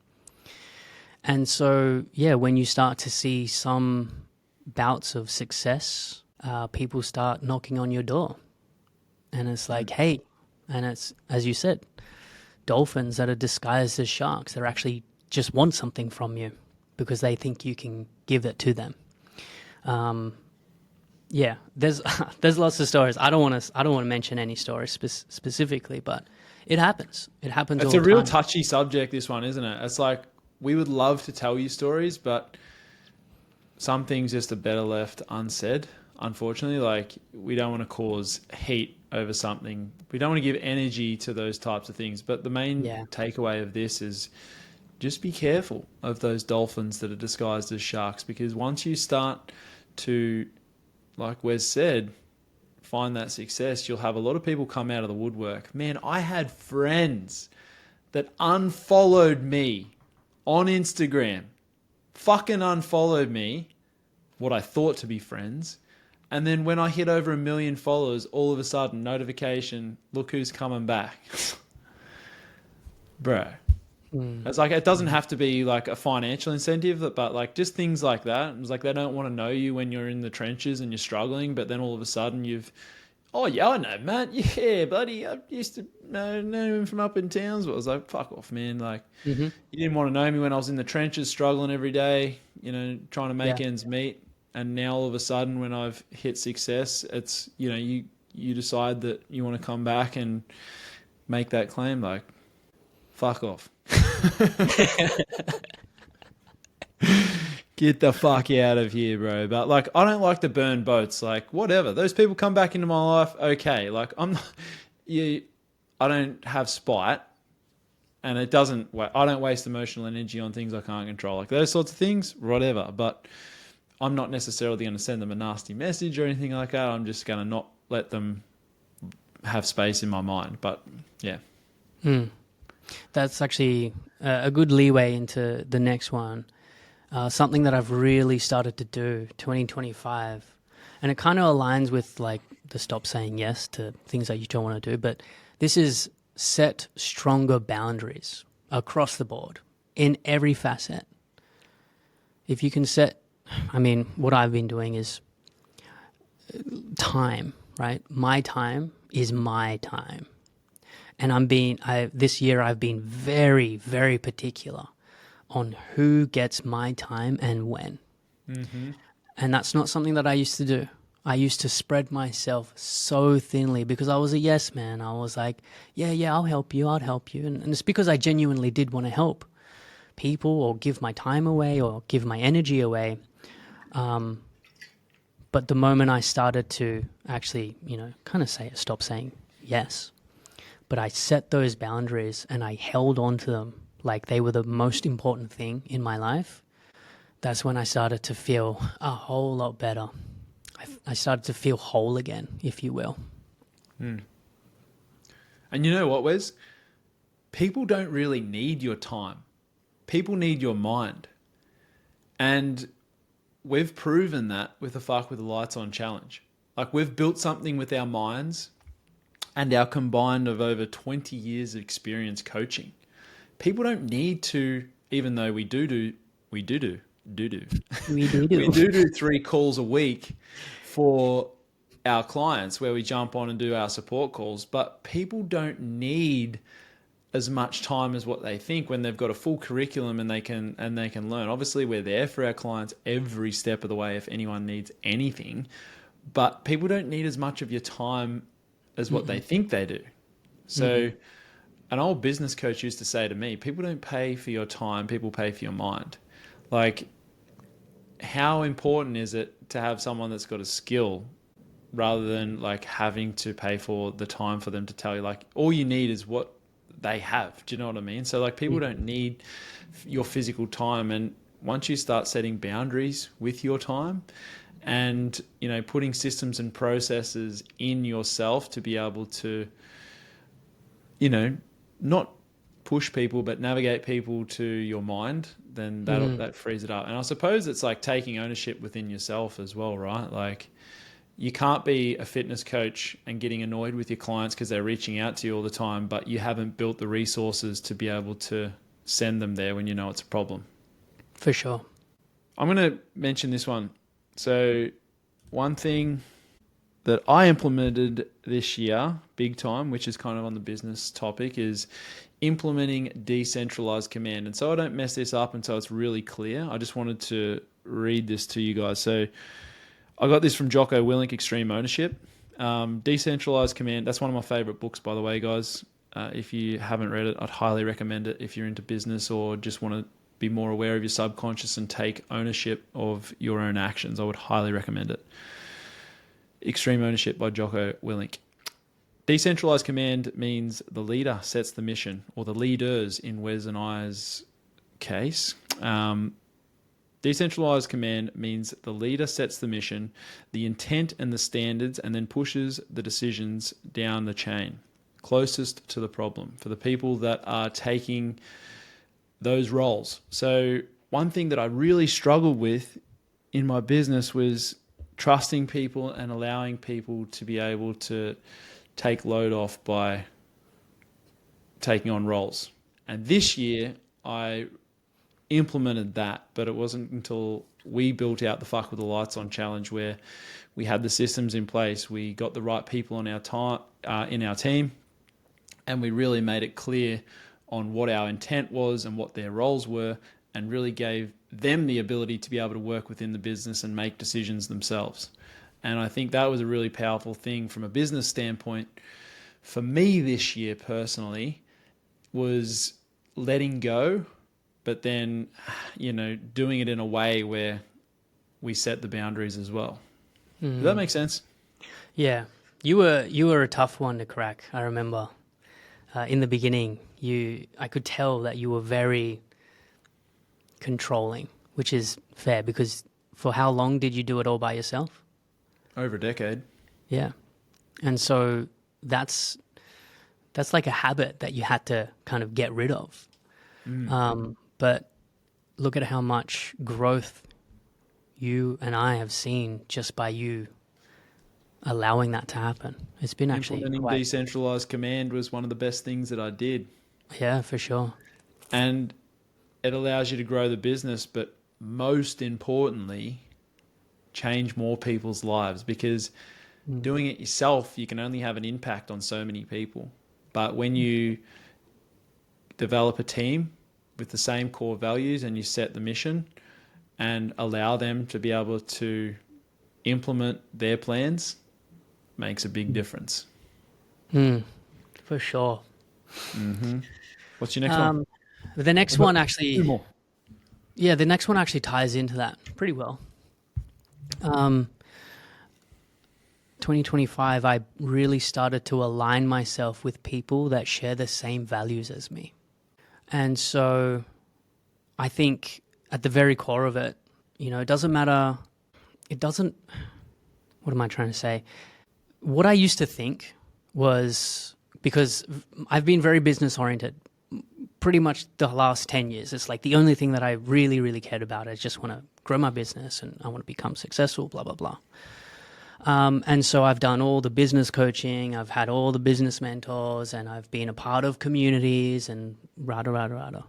Speaker 2: And so, when you start to see some bouts of success, people start knocking on your door. And it's like, hey, and it's, as you said, dolphins that are disguised as sharks that actually just want something from you because they think you can give it to them. There's lots of stories. I don't want to mention any stories specifically, but it happens. It happens all the time.
Speaker 1: It's a real touchy subject, this one, isn't it? It's like we would love to tell you stories, but some things just are better left unsaid. Unfortunately, like we don't want to cause heat over something. We don't want to give energy to those types of things. But the main
Speaker 2: Yeah.
Speaker 1: takeaway of this is just be careful of those dolphins that are disguised as sharks, because once you start to, like Wes said, find that success, you'll have a lot of people come out of the woodwork. Man, I had friends that unfollowed me on Instagram, fucking unfollowed me, what I thought to be friends. And then when I hit over 1 million followers, all of a sudden, notification, look who's coming back. Bro. It's like, it doesn't have to be like a financial incentive, but like just things like that. It's like they don't want to know you when you're in the trenches and you're struggling, but then all of a sudden oh yeah, I know, Matt. Yeah, buddy. I used to know him from up in Townsville. I was like, fuck off, man. Like, you didn't want to know me when I was in the trenches struggling every day, trying to make ends meet. And now all of a sudden when I've hit success, it's, you decide that you want to come back and make that claim. Like, fuck off. Get the fuck out of here, bro. But like, I don't like to burn boats. Like, whatever. Those people come back into my life. Okay. Like, I don't have spite, and I don't waste emotional energy on things I can't control. Like those sorts of things, whatever. But I'm not necessarily going to send them a nasty message or anything like that. I'm just going to not let them have space in my mind. But yeah.
Speaker 2: That's actually a good leeway into the next one. Something that I've really started to do 2025, and it kind of aligns with like the stop saying yes to things that you don't want to do. But this is set stronger boundaries across the board in every facet. If you can what I've been doing is time, right? My time is my time. And this year I've been very, very particular on who gets my time and when. And that's not something that I used to do. I used to spread myself so thinly because I was a yes man. I was like, yeah, I'll help you. And it's because I genuinely did want to help people or give my time away or give my energy away. But the moment I started to actually, kind of stop saying yes, but I set those boundaries and I held on to them like they were the most important thing in my life, that's when I started to feel a whole lot better. I started to feel whole again, if you will.
Speaker 1: And you know what, Wes? People don't really need your time. People need your mind. And we've proven that with the Fuck With the Lights On challenge. Like, we've built something with our minds and our combined of over 20 years of experience coaching. People don't need to, even though we do 3 calls a week for our clients where we jump on and do our support calls, but people don't need as much time as what they think when they've got a full curriculum and they can learn. Obviously, we're there for our clients every step of the way if anyone needs anything, but people don't need as much of your time as what they think they do. So an old business coach used to say to me, people don't pay for your time, people pay for your mind. Like, how important is it to have someone that's got a skill rather than like having to pay for the time for them to tell you? Like, all you need is what they have. Do you know what I mean? So like, people don't need your physical time. And once you start setting boundaries with your time and, putting systems and processes in yourself to be able to, not push people, but navigate people to your mind, then that frees it up. And I suppose it's like taking ownership within yourself as well, right? Like, you can't be a fitness coach and getting annoyed with your clients because they're reaching out to you all the time, but you haven't built the resources to be able to send them there when you know it's a problem.
Speaker 2: For sure.
Speaker 1: I'm going to mention this one. So one thing that I implemented this year, big time, which is kind of on the business topic, is implementing decentralized command. And so I don't mess this up until it's really clear. I just wanted to read this to you guys. So I got this from Jocko Willink, Extreme Ownership. Decentralized command. That's one of my favorite books, by the way, guys. If you haven't read it, I'd highly recommend it if you're into business or just want to be more aware of your subconscious and take ownership of your own actions. I would highly recommend it. Extreme Ownership by Jocko Willink. Decentralized command means the leader sets the mission, or the leaders in Wes and I's case. Decentralized command means the leader sets the mission, the intent and the standards, and then pushes the decisions down the chain, closest to the problem, for the people that are taking those roles. So one thing that I really struggled with in my business was trusting people and allowing people to be able to take load off by taking on roles. And this year I implemented that, but it wasn't until we built out the Fuck with the Lights On challenge where we had the systems in place, we got the right people on our time in our team, and we really made it clear on what our intent was and what their roles were, and really gave them the ability to be able to work within the business and make decisions themselves. And I think that was a really powerful thing from a business standpoint. For me this year personally was letting go, but then, doing it in a way where we set the boundaries as well. Does that make sense?
Speaker 2: Yeah. You were a tough one to crack. I remember in the beginning, I could tell that you were very controlling, which is fair, because for how long did you do it all by yourself?
Speaker 1: Over a decade.
Speaker 2: Yeah. And so that's like a habit that you had to kind of get rid of. But look at how much growth you and I have seen just by you allowing that to happen. It's been actually
Speaker 1: implementing decentralized command was one of the best things that I did.
Speaker 2: Yeah, for sure.
Speaker 1: And it allows you to grow the business, but most importantly, change more people's lives, because doing it yourself, you can only have an impact on so many people. But when you develop a team with the same core values and you set the mission and allow them to be able to implement their plans, makes a big difference.
Speaker 2: For sure.
Speaker 1: What's your next one?
Speaker 2: The next one actually...
Speaker 1: Two more.
Speaker 2: Yeah, the next one actually ties into that pretty well. 2025, I really started to align myself with people that share the same values as me. And so I think at the very core of it, it doesn't matter. What am I trying to say? What I used to think was, because I've been very business oriented pretty much the last 10 years. It's like the only thing that I really, really cared about. I just want to grow my business and I want to become successful, blah, blah, blah. And so I've done all the business coaching, I've had all the business mentors, and I've been a part of communities and rada.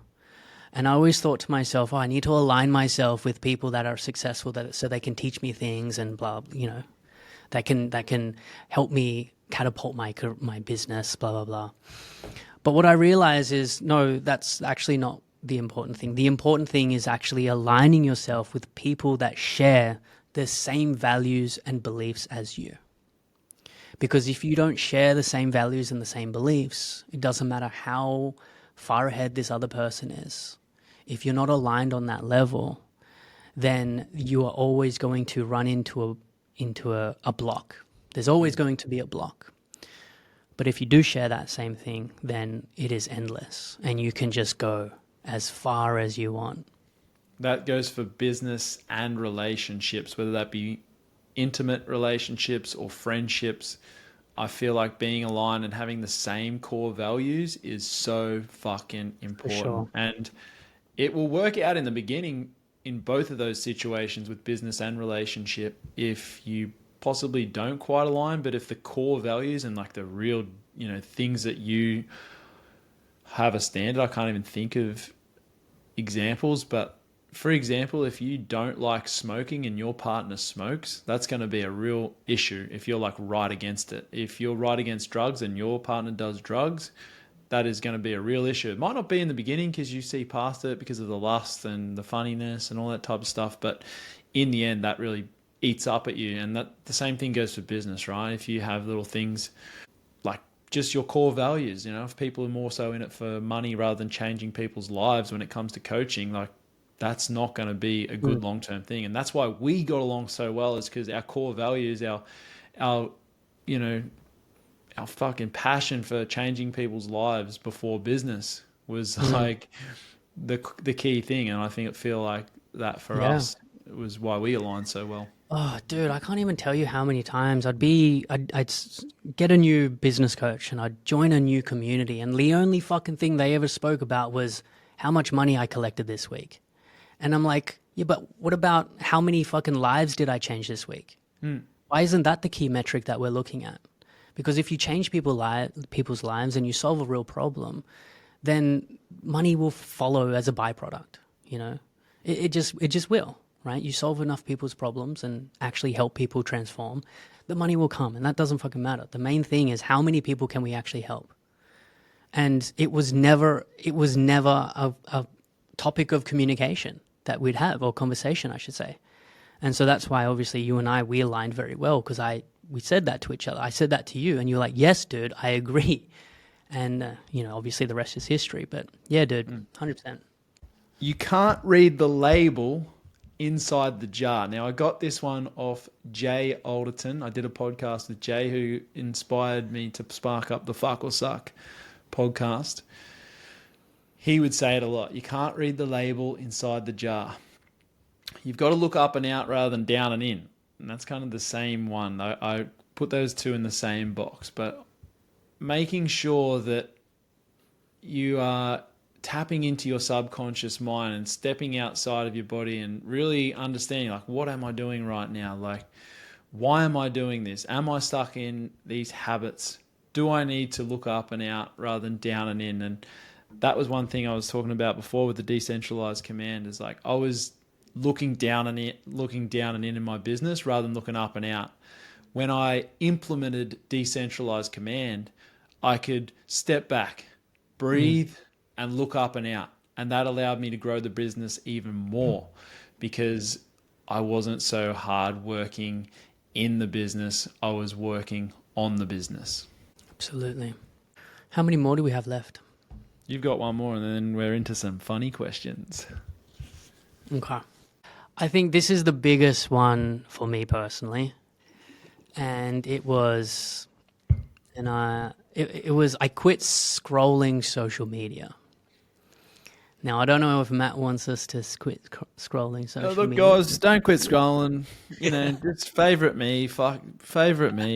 Speaker 2: And I always thought to myself, I need to align myself with people that are successful, so they can teach me things and blah, that can help me catapult my business, blah, blah, blah. But what I realize is, no, that's actually not the important thing. The important thing is actually aligning yourself with people that share the same values and beliefs as you. Because if you don't share the same values and the same beliefs, it doesn't matter how far ahead this other person is. If you're not aligned on that level, then you are always going to run into a block. There's always going to be a block. But if you do share that same thing, then it is endless and you can just go as far as you want.
Speaker 1: That goes for business and relationships, whether that be intimate relationships or friendships. I feel like being aligned and having the same core values is so fucking important.
Speaker 2: Sure.
Speaker 1: And it will work out in the beginning in both of those situations with business and relationship if you possibly don't quite align, but if the core values and like the real, things that you have a standard, I can't even think of examples, but for example, if you don't like smoking and your partner smokes, that's going to be a real issue if you're like right against it. If you're right against drugs and your partner does drugs, that is going to be a real issue. It might not be in the beginning because you see past it because of the lust and the funniness and all that type of stuff, but in the end, that really eats up at you. And that the same thing goes for business, right? If you have little things like just your core values, if people are more so in it for money rather than changing people's lives when it comes to coaching, like that's not going to be a good long-term thing. And that's why we got along so well, is because our core values, our you know, our fucking passion for changing people's lives before business was like the key thing. And I think it feel like that for us, it was why we aligned so well.
Speaker 2: Oh, dude, I can't even tell you how many times I'd get a new business coach and I'd join a new community, and the only fucking thing they ever spoke about was how much money I collected this week. And I'm like, yeah, but what about how many fucking lives did I change this week? Why isn't that the key metric that we're looking at? Because if you change people's lives and you solve a real problem, then money will follow as a byproduct, you know? It just will. Right? You solve enough people's problems and actually help people transform, the money will come, and that doesn't fucking matter. The main thing is how many people can we actually help? And it was never a topic of communication that we'd have, or conversation, I should say. And so that's why obviously you and we aligned very well, because we said that to each other. I said that to you and you were like, yes, dude, I agree. And, you know, obviously the rest is history, but yeah, dude, 100%.
Speaker 1: You can't read the label inside the jar. Now, I got this one off Jay Alderton. I did a podcast with Jay, who inspired me to spark up the Fuck or Suck podcast. He would say it a lot. You can't read the label inside the jar. You've got to look up and out rather than down and in. And that's kind of the same one. I put those two in the same box, but making sure that you are tapping into your subconscious mind and stepping outside of your body and really understanding, like, what am I doing right now? Like, why am I doing this? Am I stuck in these habits? Do I need to look up and out rather than down and in? And that was one thing I was talking about before with the decentralized command, is like I was looking down and in my business rather than looking up and out. When I implemented decentralized command, I could step back, breathe, and look up and out. And that allowed me to grow the business even more, because I wasn't so hard working in the business. I was working on the business.
Speaker 2: Absolutely. How many more do we have left?
Speaker 1: You've got one more, and then we're into some funny questions.
Speaker 2: Okay. I think this is the biggest one for me personally. And it was, I quit scrolling social media. Now, I don't know if Matt wants us to quit scrolling social media.
Speaker 1: Look, guys, don't quit scrolling. You know, just favorite me,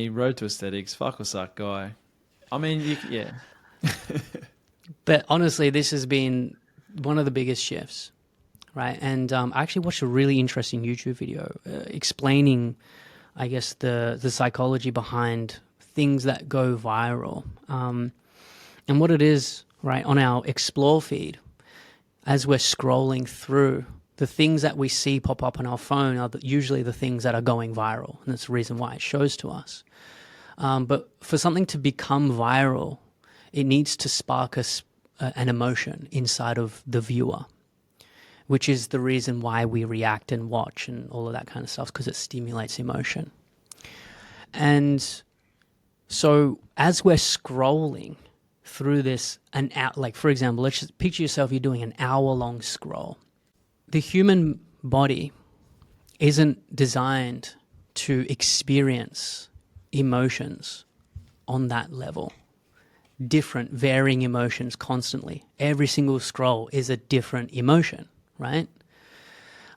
Speaker 1: Road to Aesthetics, Fuck or Suck guy. I mean, yeah.
Speaker 2: But honestly, this has been one of the biggest shifts, right? And I actually watched a really interesting YouTube video explaining, I guess, the psychology behind things that go viral. And what it is, right, on our Explore feed, as we're scrolling through, the things that we see pop up on our phone are usually the things that are going viral. And that's the reason why it shows to us. But for something to become viral, it needs to spark an emotion inside of the viewer, which is the reason why we react and watch and all of that kind of stuff, because it stimulates emotion. And so as we're scrolling through this, like, for example, let's just picture yourself, you're doing an hour-long scroll. The human body isn't designed to experience emotions on that level. Different, varying emotions constantly. Every single scroll is a different emotion, right?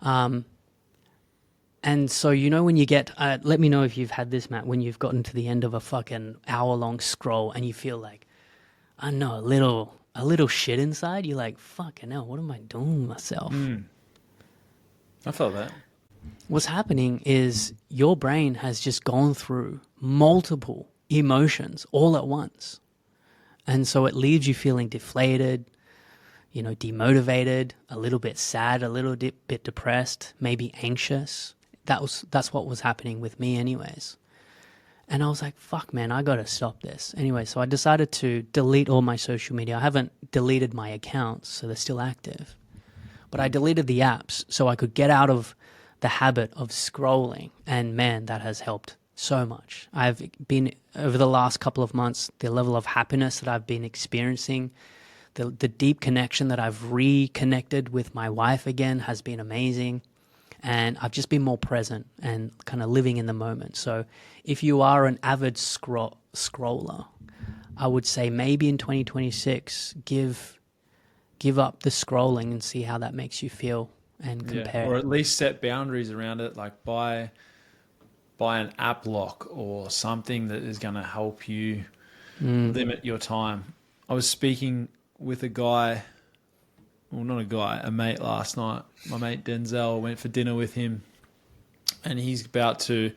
Speaker 2: And so, you know, when you get, let me know if you've had this, Matt, when you've gotten to the end of a fucking hour-long scroll and you feel like, I don't know, a little shit inside. You're like, fucking hell, what am I doing with myself?
Speaker 1: I felt that.
Speaker 2: What's happening is your brain has just gone through multiple emotions all at once. And so it leaves you feeling deflated, you know, demotivated, a little bit sad, a little bit depressed, maybe anxious. That's what was happening with me anyways. And I was like, fuck, man, I got to stop this. Anyway, so I decided to delete all my social media. I haven't deleted my accounts, so they're still active. But I deleted the apps so I could get out of the habit of scrolling. And man, that has helped so much. I've been, over the last couple of months, the level of happiness that I've been experiencing, the deep connection that I've reconnected with my wife again has been amazing. And I've just been more present and kind of living in the moment. So if you are an avid scroller, I would say maybe in 2026, give up the scrolling and see how that makes you feel and compare.
Speaker 1: Or at least set boundaries around it, like buy an app lock or something that is going to help you limit your time. I was speaking with a guy, well, not a guy, a mate last night. My mate Denzel, went for dinner with him, and he's about to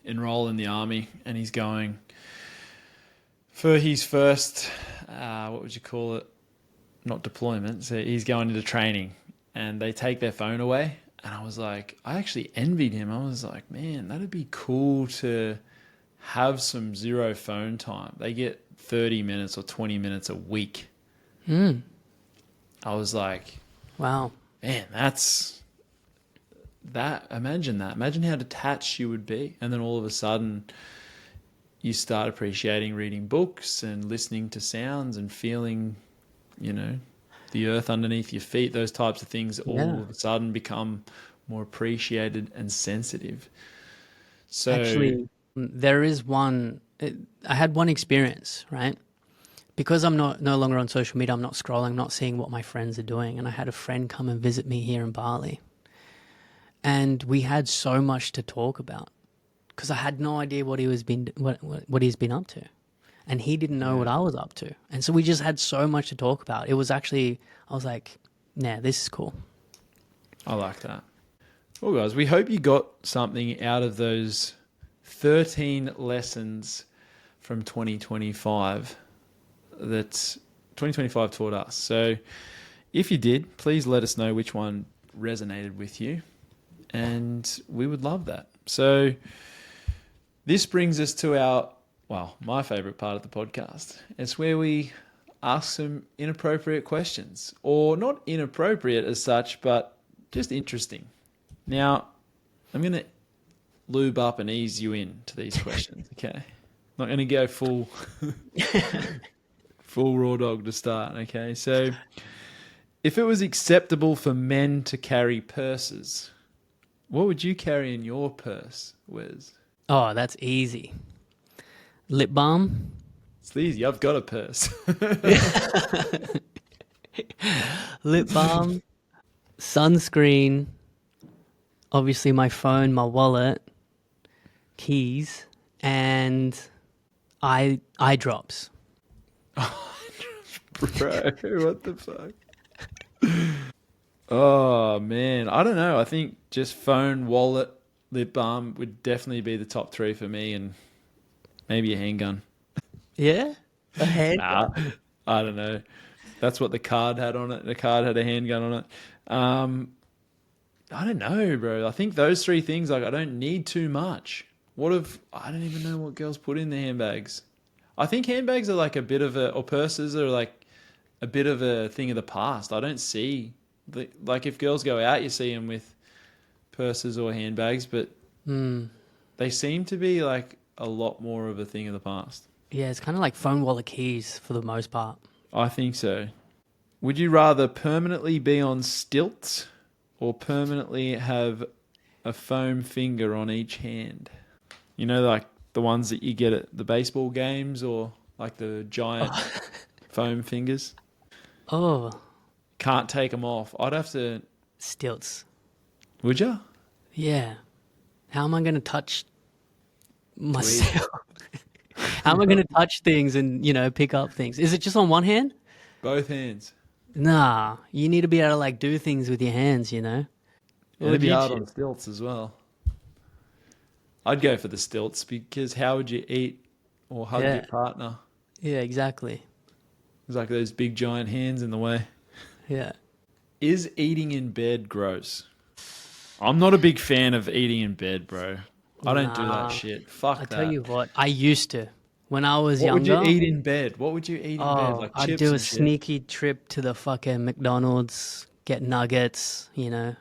Speaker 1: enroll in the army, and he's going for his first, what would you call it? Not deployment. So he's going into training, and they take their phone away. And I was like, I actually envied him. I was like, man, that'd be cool to have some zero phone time. They get 30 minutes or 20 minutes a week. I was like,
Speaker 2: wow,
Speaker 1: man, imagine that. Imagine how detached you would be. And then all of a sudden you start appreciating reading books and listening to sounds and feeling, the earth underneath your feet. Those types of things all of a sudden become more appreciated and sensitive. So
Speaker 2: actually, there is I had one experience, right? Because I'm no longer on social media, I'm not scrolling, not seeing what my friends are doing. And I had a friend come and visit me here in Bali. And we had so much to talk about because I had no idea what he's been up to. And he didn't know what I was up to. And so we just had so much to talk about. It was actually, I was like, nah, this is cool.
Speaker 1: I like that. Well, guys, we hope you got something out of those 13 lessons from 2025 that 2025 taught us. So if you did, please let us know which one resonated with you, and we would love that. So this brings us to my favorite part of the podcast. It's where we ask some inappropriate questions, or not inappropriate as such, but just interesting. Now, I'm going to lube up and ease you into these questions, okay? Not going to go full raw dog to start, okay? So if it was acceptable for men to carry purses, what would you carry in your purse, Wes?
Speaker 2: Oh, that's easy. Lip balm.
Speaker 1: It's easy. I've got a purse.
Speaker 2: Lip balm, sunscreen, obviously my phone, my wallet, keys, and eye drops.
Speaker 1: Bro, what the fuck? Oh, man. I don't know. I think just phone, wallet, lip balm would definitely be the top three for me, and maybe a handgun.
Speaker 2: Yeah? A handgun?
Speaker 1: Nah, I don't know. That's what the card had on it. The card had a handgun on it. I don't know, bro. I think those three things, I don't need too much. I don't even know what girls put in their handbags. I think handbags are like or purses are like a bit of a thing of the past. I don't see, like if girls go out, you see them with purses or handbags, but they seem to be like a lot more of a thing of the past.
Speaker 2: Yeah, it's kind of like phone, wallet, keys for the most part.
Speaker 1: I think so. Would you rather permanently be on stilts or permanently have a foam finger on each hand? Like the ones that you get at the baseball games, or like the giant foam fingers.
Speaker 2: Oh.
Speaker 1: Can't take them off. I'd have to...
Speaker 2: Stilts.
Speaker 1: Would you?
Speaker 2: Yeah. How am I going to touch myself? How am I going to touch things and, pick up things? Is it just on one hand?
Speaker 1: Both hands.
Speaker 2: Nah, you need to be able to do things with your hands,
Speaker 1: It'd be hard on stilts as well. I'd go for the stilts, because how would you eat or hug your partner?
Speaker 2: Yeah, exactly.
Speaker 1: It's like those big giant hands in the way.
Speaker 2: Yeah.
Speaker 1: Is eating in bed gross? I'm not a big fan of eating in bed, bro. I don't do that shit. Fuck that.
Speaker 2: I tell you what, I used to. When I was younger.
Speaker 1: What would you eat in bed? What would you eat in bed? Like chips
Speaker 2: I'd do a
Speaker 1: and shit?
Speaker 2: sneaky trip to the fucking McDonald's, get nuggets, and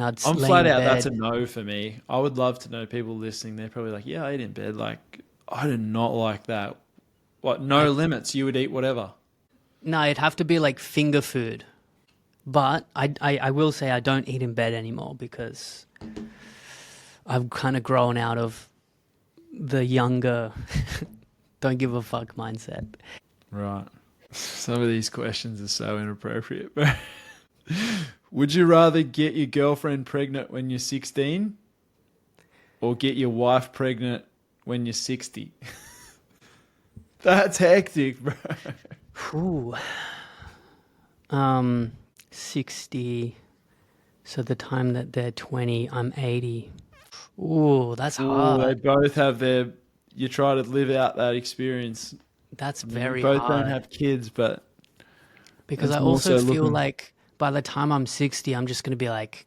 Speaker 2: I'd
Speaker 1: I'm
Speaker 2: lay
Speaker 1: flat
Speaker 2: in
Speaker 1: out,
Speaker 2: bed.
Speaker 1: that's a no for me. I would love to know people listening. They're probably like, yeah, I eat in bed. Like, I do not like that. What, no limits? You would eat whatever?
Speaker 2: No, it'd have to be like finger food. But I will say I don't eat in bed anymore because I've kind of grown out of the younger, don't give a fuck mindset.
Speaker 1: Right. Some of these questions are so inappropriate, bro. Would you rather get your girlfriend pregnant when you're 16 or get your wife pregnant when you're 60? That's hectic, bro.
Speaker 2: Ooh. 60. So the time that they're 20, I'm 80. Ooh, that's
Speaker 1: They
Speaker 2: hard.
Speaker 1: both have their. You try to live out that experience.
Speaker 2: That's
Speaker 1: I mean,
Speaker 2: very
Speaker 1: you both don't
Speaker 2: hard.
Speaker 1: have kids, but
Speaker 2: Because
Speaker 1: it's
Speaker 2: I
Speaker 1: more
Speaker 2: also
Speaker 1: so
Speaker 2: feel
Speaker 1: looking.
Speaker 2: like by the time I'm 60, I'm just going to be like,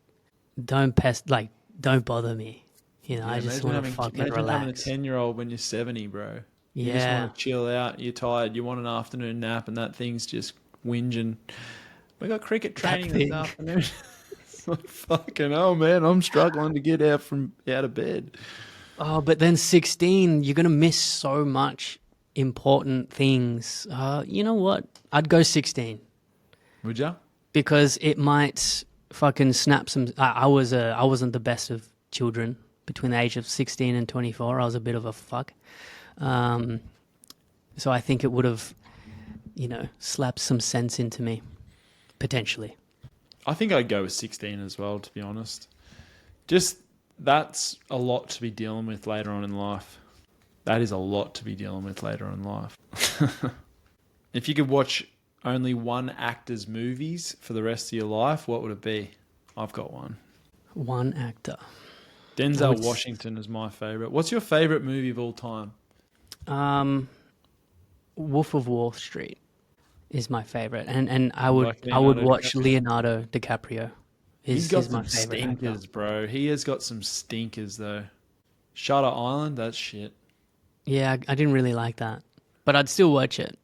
Speaker 2: don't pest, like, don't bother me.
Speaker 1: Yeah,
Speaker 2: I just want to fucking
Speaker 1: imagine having a
Speaker 2: relax.
Speaker 1: 10-year-old when you're 70, bro. You just
Speaker 2: Yeah.
Speaker 1: want to chill out. You're tired. You want an afternoon nap, and that thing's just whinging. We got cricket
Speaker 2: That
Speaker 1: training this
Speaker 2: thing.
Speaker 1: afternoon. It's like, fucking hell, man. I'm struggling to get out of bed.
Speaker 2: Oh, but then 16, you're going to miss so much important things. You know what? I'd go 16
Speaker 1: Would ya?
Speaker 2: because it might fucking snap some. I wasn't the best of children between the age of 16 and 24. I was a bit of a fuck. So I think it would have, slapped some sense into me, potentially.
Speaker 1: I think I'd go with 16 as well, to be honest. Just that's a lot to be dealing with later on in life. That is a lot to be dealing with later in life. If you could watch only one actor's movies for the rest of your life, what would it be? I've got one.
Speaker 2: One actor.
Speaker 1: Denzel Washington is my favorite. What's your favorite movie of all time?
Speaker 2: Wolf of Wall Street is my favorite, and I would
Speaker 1: Like
Speaker 2: I would
Speaker 1: Leonardo
Speaker 2: watch
Speaker 1: DiCaprio?
Speaker 2: Leonardo DiCaprio.
Speaker 1: He's got
Speaker 2: He's my
Speaker 1: some
Speaker 2: favorite actor.
Speaker 1: stinkers, bro. He has got some stinkers, though. Shutter Island, that's shit.
Speaker 2: Yeah, I didn't really like that, but I'd still watch it.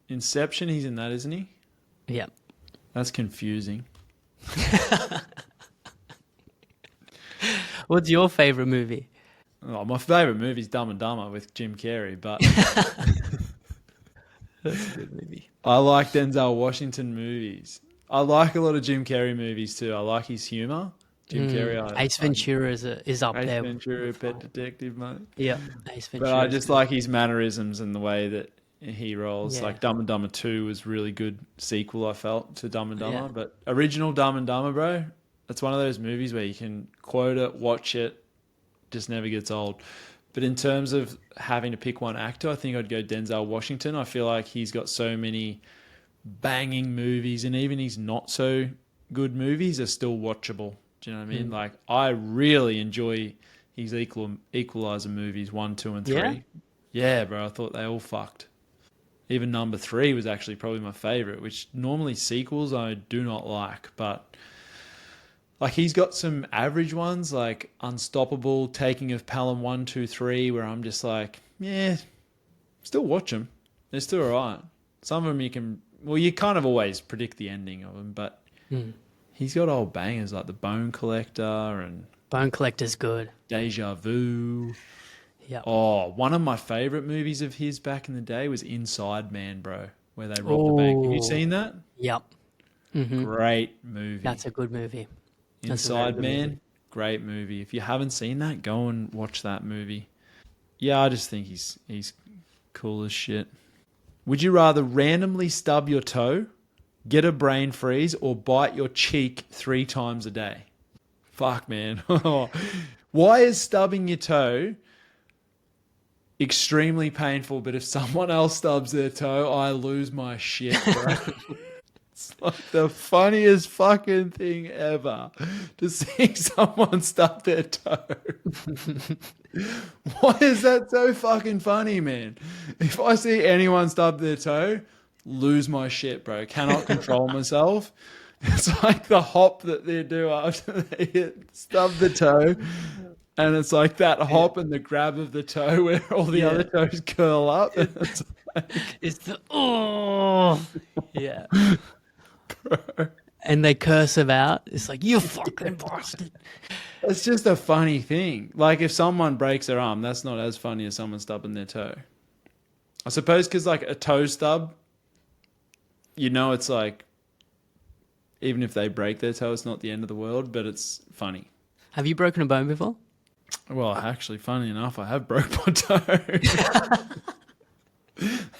Speaker 1: Inception, he's in that, isn't he?
Speaker 2: Yeah.
Speaker 1: That's confusing.
Speaker 2: What's your favorite movie?
Speaker 1: Oh, my favorite movie is Dumb and Dumber with Jim Carrey, but
Speaker 2: That's a good movie.
Speaker 1: I like Denzel Washington movies. I like a lot of Jim Carrey movies too. I like his humor. Jim Carrey,
Speaker 2: Ace Ventura is up
Speaker 1: Ace
Speaker 2: there.
Speaker 1: Ventura, Pet Detective, mate.
Speaker 2: Yeah, Ace
Speaker 1: But
Speaker 2: Ventura.
Speaker 1: I just like his mannerisms and the way that he rolls.
Speaker 2: Yeah.
Speaker 1: Like Dumb and Dumber 2 was really good sequel, I felt, to Dumb and Dumber.
Speaker 2: Yeah.
Speaker 1: But original Dumb and Dumber, bro, that's one of those movies where you can quote it, watch it, just never gets old. But in terms of having to pick one actor, I think I'd go Denzel Washington. I feel like he's got so many banging movies, and even his not so good movies are still watchable. Do you know what I mean? Like, I really enjoy his Equalizer movies 1, 2, and 3.
Speaker 2: Yeah?
Speaker 1: Yeah, bro. I thought they all fucked. Even number 3 was actually probably my favorite, which normally sequels I do not like, but like he's got some average ones like Unstoppable, Taking of Pelham 1, 2, 3, where I'm just like, yeah, still watch them. They're still alright. Some of them you kind of always predict the ending of them, but he's got old bangers like The Bone Collector and
Speaker 2: Bone Collector's good.
Speaker 1: Deja Vu.
Speaker 2: Yeah.
Speaker 1: Oh, one of my favorite movies of his back in the day was Inside Man, bro, where they robbed the bank. Have you seen that?
Speaker 2: Yep.
Speaker 1: Great movie.
Speaker 2: That's a good movie. That's a very
Speaker 1: Inside
Speaker 2: good
Speaker 1: Man,
Speaker 2: movie.
Speaker 1: great movie. If you haven't seen that, go and watch that movie. Yeah, I just think he's cool as shit. Would you rather randomly stub your toe, get a brain freeze, or bite your cheek 3 times a day? Fuck, man. Why is stubbing your toe extremely painful, but if someone else stubs their toe, I lose my shit, bro? It's like the funniest fucking thing ever to see someone stub their toe. Why is that so fucking funny, man? If I see anyone stub their toe, lose my shit, bro. Cannot control myself. It's like the hop that they do after they stub the toe. And it's like that hop and the grab of the toe where all the other toes curl up. And it's like,
Speaker 2: It's yeah. And they curse him out. It's like, you fucking bastard.
Speaker 1: it's just a funny thing. Like if someone breaks their arm, that's not as funny as someone stubbing their toe. I suppose because like a toe stub, it's like, even if they break their toe, it's not the end of the world, but it's funny.
Speaker 2: Have you broken a bone before?
Speaker 1: Well, actually, funny enough, I have broke my toe.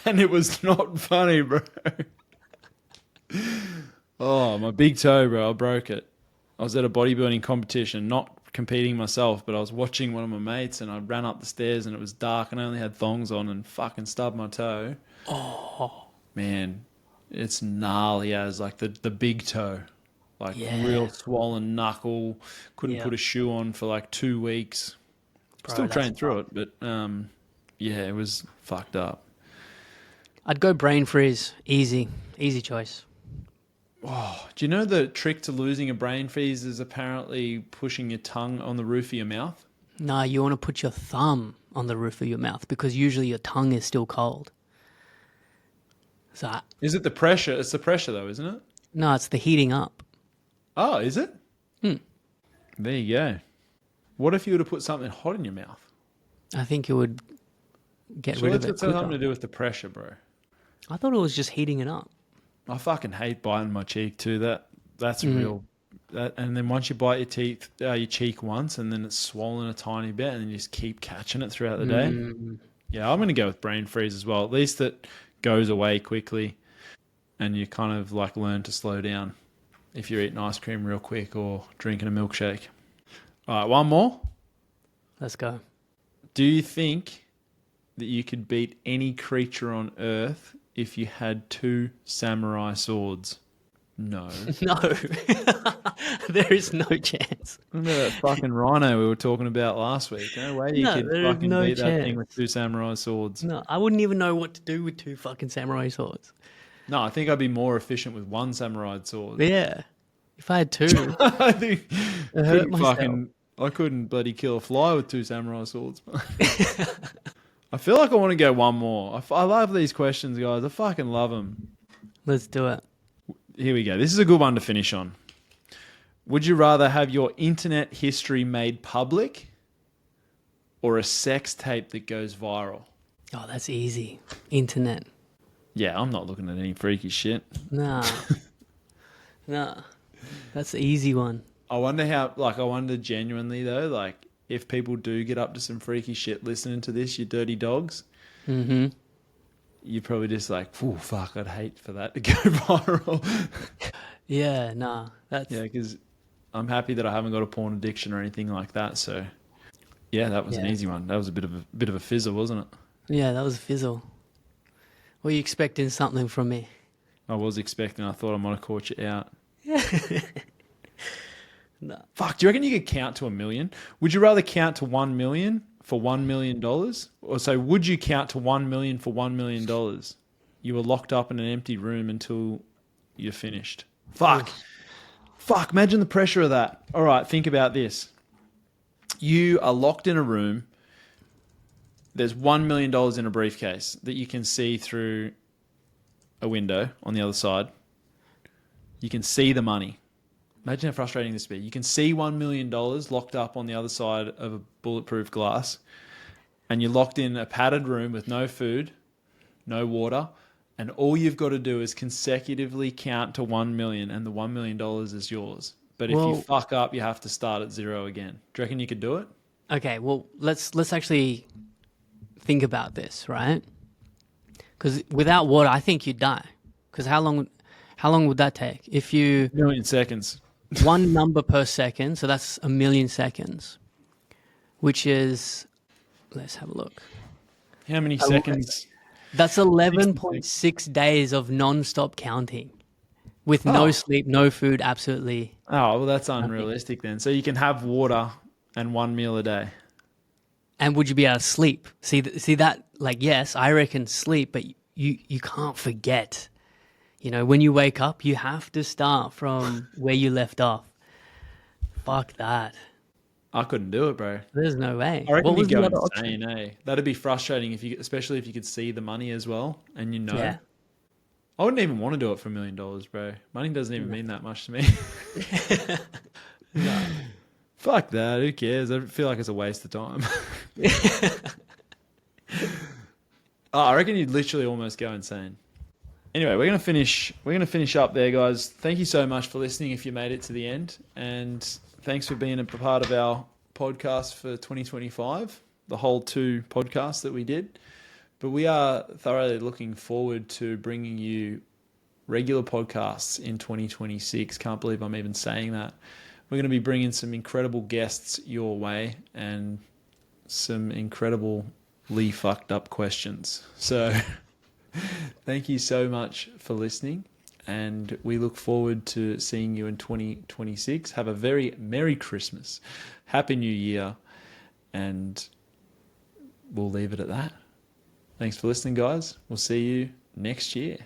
Speaker 1: And it was not funny, bro. Oh, my big toe, bro. I broke it. I was at a bodybuilding competition, not competing myself, but I was watching one of my mates, and I ran up the stairs and it was dark and I only had thongs on and fucking stubbed my toe.
Speaker 2: Oh,
Speaker 1: Man, it's gnarly as like the big toe. Like
Speaker 2: Yeah.
Speaker 1: real swollen knuckle. Couldn't
Speaker 2: Yeah.
Speaker 1: put a shoe on for like 2 weeks.
Speaker 2: bro,
Speaker 1: Still
Speaker 2: that's
Speaker 1: trained through
Speaker 2: tough.
Speaker 1: it, but yeah, it was fucked up.
Speaker 2: I'd go brain freeze. Easy choice.
Speaker 1: Oh, do you know the trick to losing a brain freeze is apparently pushing your tongue on the roof of your mouth?
Speaker 2: No, you want to put your thumb on the roof of your mouth because usually your tongue is still cold. So,
Speaker 1: Is it the pressure? It's the pressure though, isn't it?
Speaker 2: no, it's the heating up.
Speaker 1: Oh, is it? There you go. What if you were to put something hot in your mouth?
Speaker 2: I think it would get
Speaker 1: Surely
Speaker 2: rid of it
Speaker 1: it's got something to
Speaker 2: quicker.
Speaker 1: do with the pressure, bro.
Speaker 2: I thought it was just heating it up.
Speaker 1: I fucking hate biting my cheek too. That's real. And then once you bite your cheek once, and then it's swollen a tiny bit, and then you just keep catching it throughout the day. Yeah, I'm going to go with brain freeze as well. At least it goes away quickly, and you kind of like learn to slow down if you're eating ice cream real quick or drinking a milkshake. All right, one more.
Speaker 2: Let's go.
Speaker 1: Do you think that you could beat any creature on Earth if you had 2 samurai swords? No.
Speaker 2: No, there is no chance.
Speaker 1: Remember that fucking rhino we were talking about last week? No way you
Speaker 2: No,
Speaker 1: could
Speaker 2: there is
Speaker 1: fucking
Speaker 2: no
Speaker 1: beat that thing
Speaker 2: chance.
Speaker 1: with 2 samurai swords.
Speaker 2: No, I wouldn't even know what to do with 2 fucking samurai swords.
Speaker 1: No, I think I'd be more efficient with 1 samurai sword.
Speaker 2: But yeah, if I had 2,
Speaker 1: I think
Speaker 2: I hurt myself.
Speaker 1: I couldn't bloody kill a fly with 2 samurai swords. I feel like I want to go one more. I love these questions, guys. I fucking love them.
Speaker 2: Let's do it.
Speaker 1: Here we go. This is a good one to finish on. Would you rather have your internet history made public or a sex tape that goes viral?
Speaker 2: Oh, that's easy. Internet.
Speaker 1: Yeah, I'm not looking at any freaky shit.
Speaker 2: Nah. Nah. That's the easy one.
Speaker 1: I wonder genuinely though, like if people do get up to some freaky shit listening to this, you dirty dogs, you're probably just like, oh, fuck, I'd hate for that to go viral.
Speaker 2: Yeah, nah. That's
Speaker 1: Yeah, because I'm happy that I haven't got a porn addiction or anything like that. So, yeah, that was an easy one. That was a bit of a fizzle, wasn't it?
Speaker 2: yeah, that was a fizzle. Were you expecting something from me?
Speaker 1: I was expecting. I thought I might have caught you out.
Speaker 2: No.
Speaker 1: Fuck, do you reckon you could count to 1 million? Would you rather count to 1 million for $1 million? Or so would you count to 1 million for $1 million? You were locked up in an empty room until you're finished. Fuck. Fuck, imagine the pressure of that. All right, think about this. You are locked in a room. There's $1 million in a briefcase that you can see through a window on the other side. You can see the money. Imagine how frustrating this would be. You can see $1 million locked up on the other side of a bulletproof glass, and you're locked in a padded room with no food, no water, and all you've got to do is consecutively count to 1 million, and the $1 million is yours. But if you fuck up, you have to start at 0 again. Do you reckon you could do it?
Speaker 2: Okay, well, let's actually think about this, right? Because without water, I think you'd die. Because how long would that take? If you
Speaker 1: 1 million seconds.
Speaker 2: one number per second, so that's 1 million seconds, which is, let's have a look.
Speaker 1: How many seconds?
Speaker 2: That's 11.6 days of non-stop counting with no sleep, no food, absolutely.
Speaker 1: Oh, well, that's unrealistic then. So you can have water and 1 meal a day.
Speaker 2: And would you be able to sleep? See that? Like, yes, I reckon sleep, but you can't forget. You know, when you wake up, you have to start from where you left off. Fuck that.
Speaker 1: I couldn't do it, bro.
Speaker 2: There's no way.
Speaker 1: I reckon
Speaker 2: What was
Speaker 1: you'd
Speaker 2: the
Speaker 1: go
Speaker 2: other option?
Speaker 1: insane, eh? That'd be frustrating especially if you could see the money as well, and you know.
Speaker 2: Yeah.
Speaker 1: I wouldn't even want to do it for $1 million, bro. Money doesn't even mean that much to me. Fuck that. Who cares? I feel like it's a waste of time. I reckon you'd literally almost go insane. Anyway, we're gonna finish up there, guys. Thank you so much for listening if you made it to the end, and thanks for being a part of our podcast for 2025, the whole 2 podcasts that we did. But we are thoroughly looking forward to bringing you regular podcasts in 2026. Can't believe I'm even saying that. We're going to be bringing some incredible guests your way and some incredibly fucked up questions. So thank you so much for listening, and we look forward to seeing you in 2026. Have a very Merry Christmas, Happy New Year, and we'll leave it at that. Thanks for listening, guys. We'll see you next year.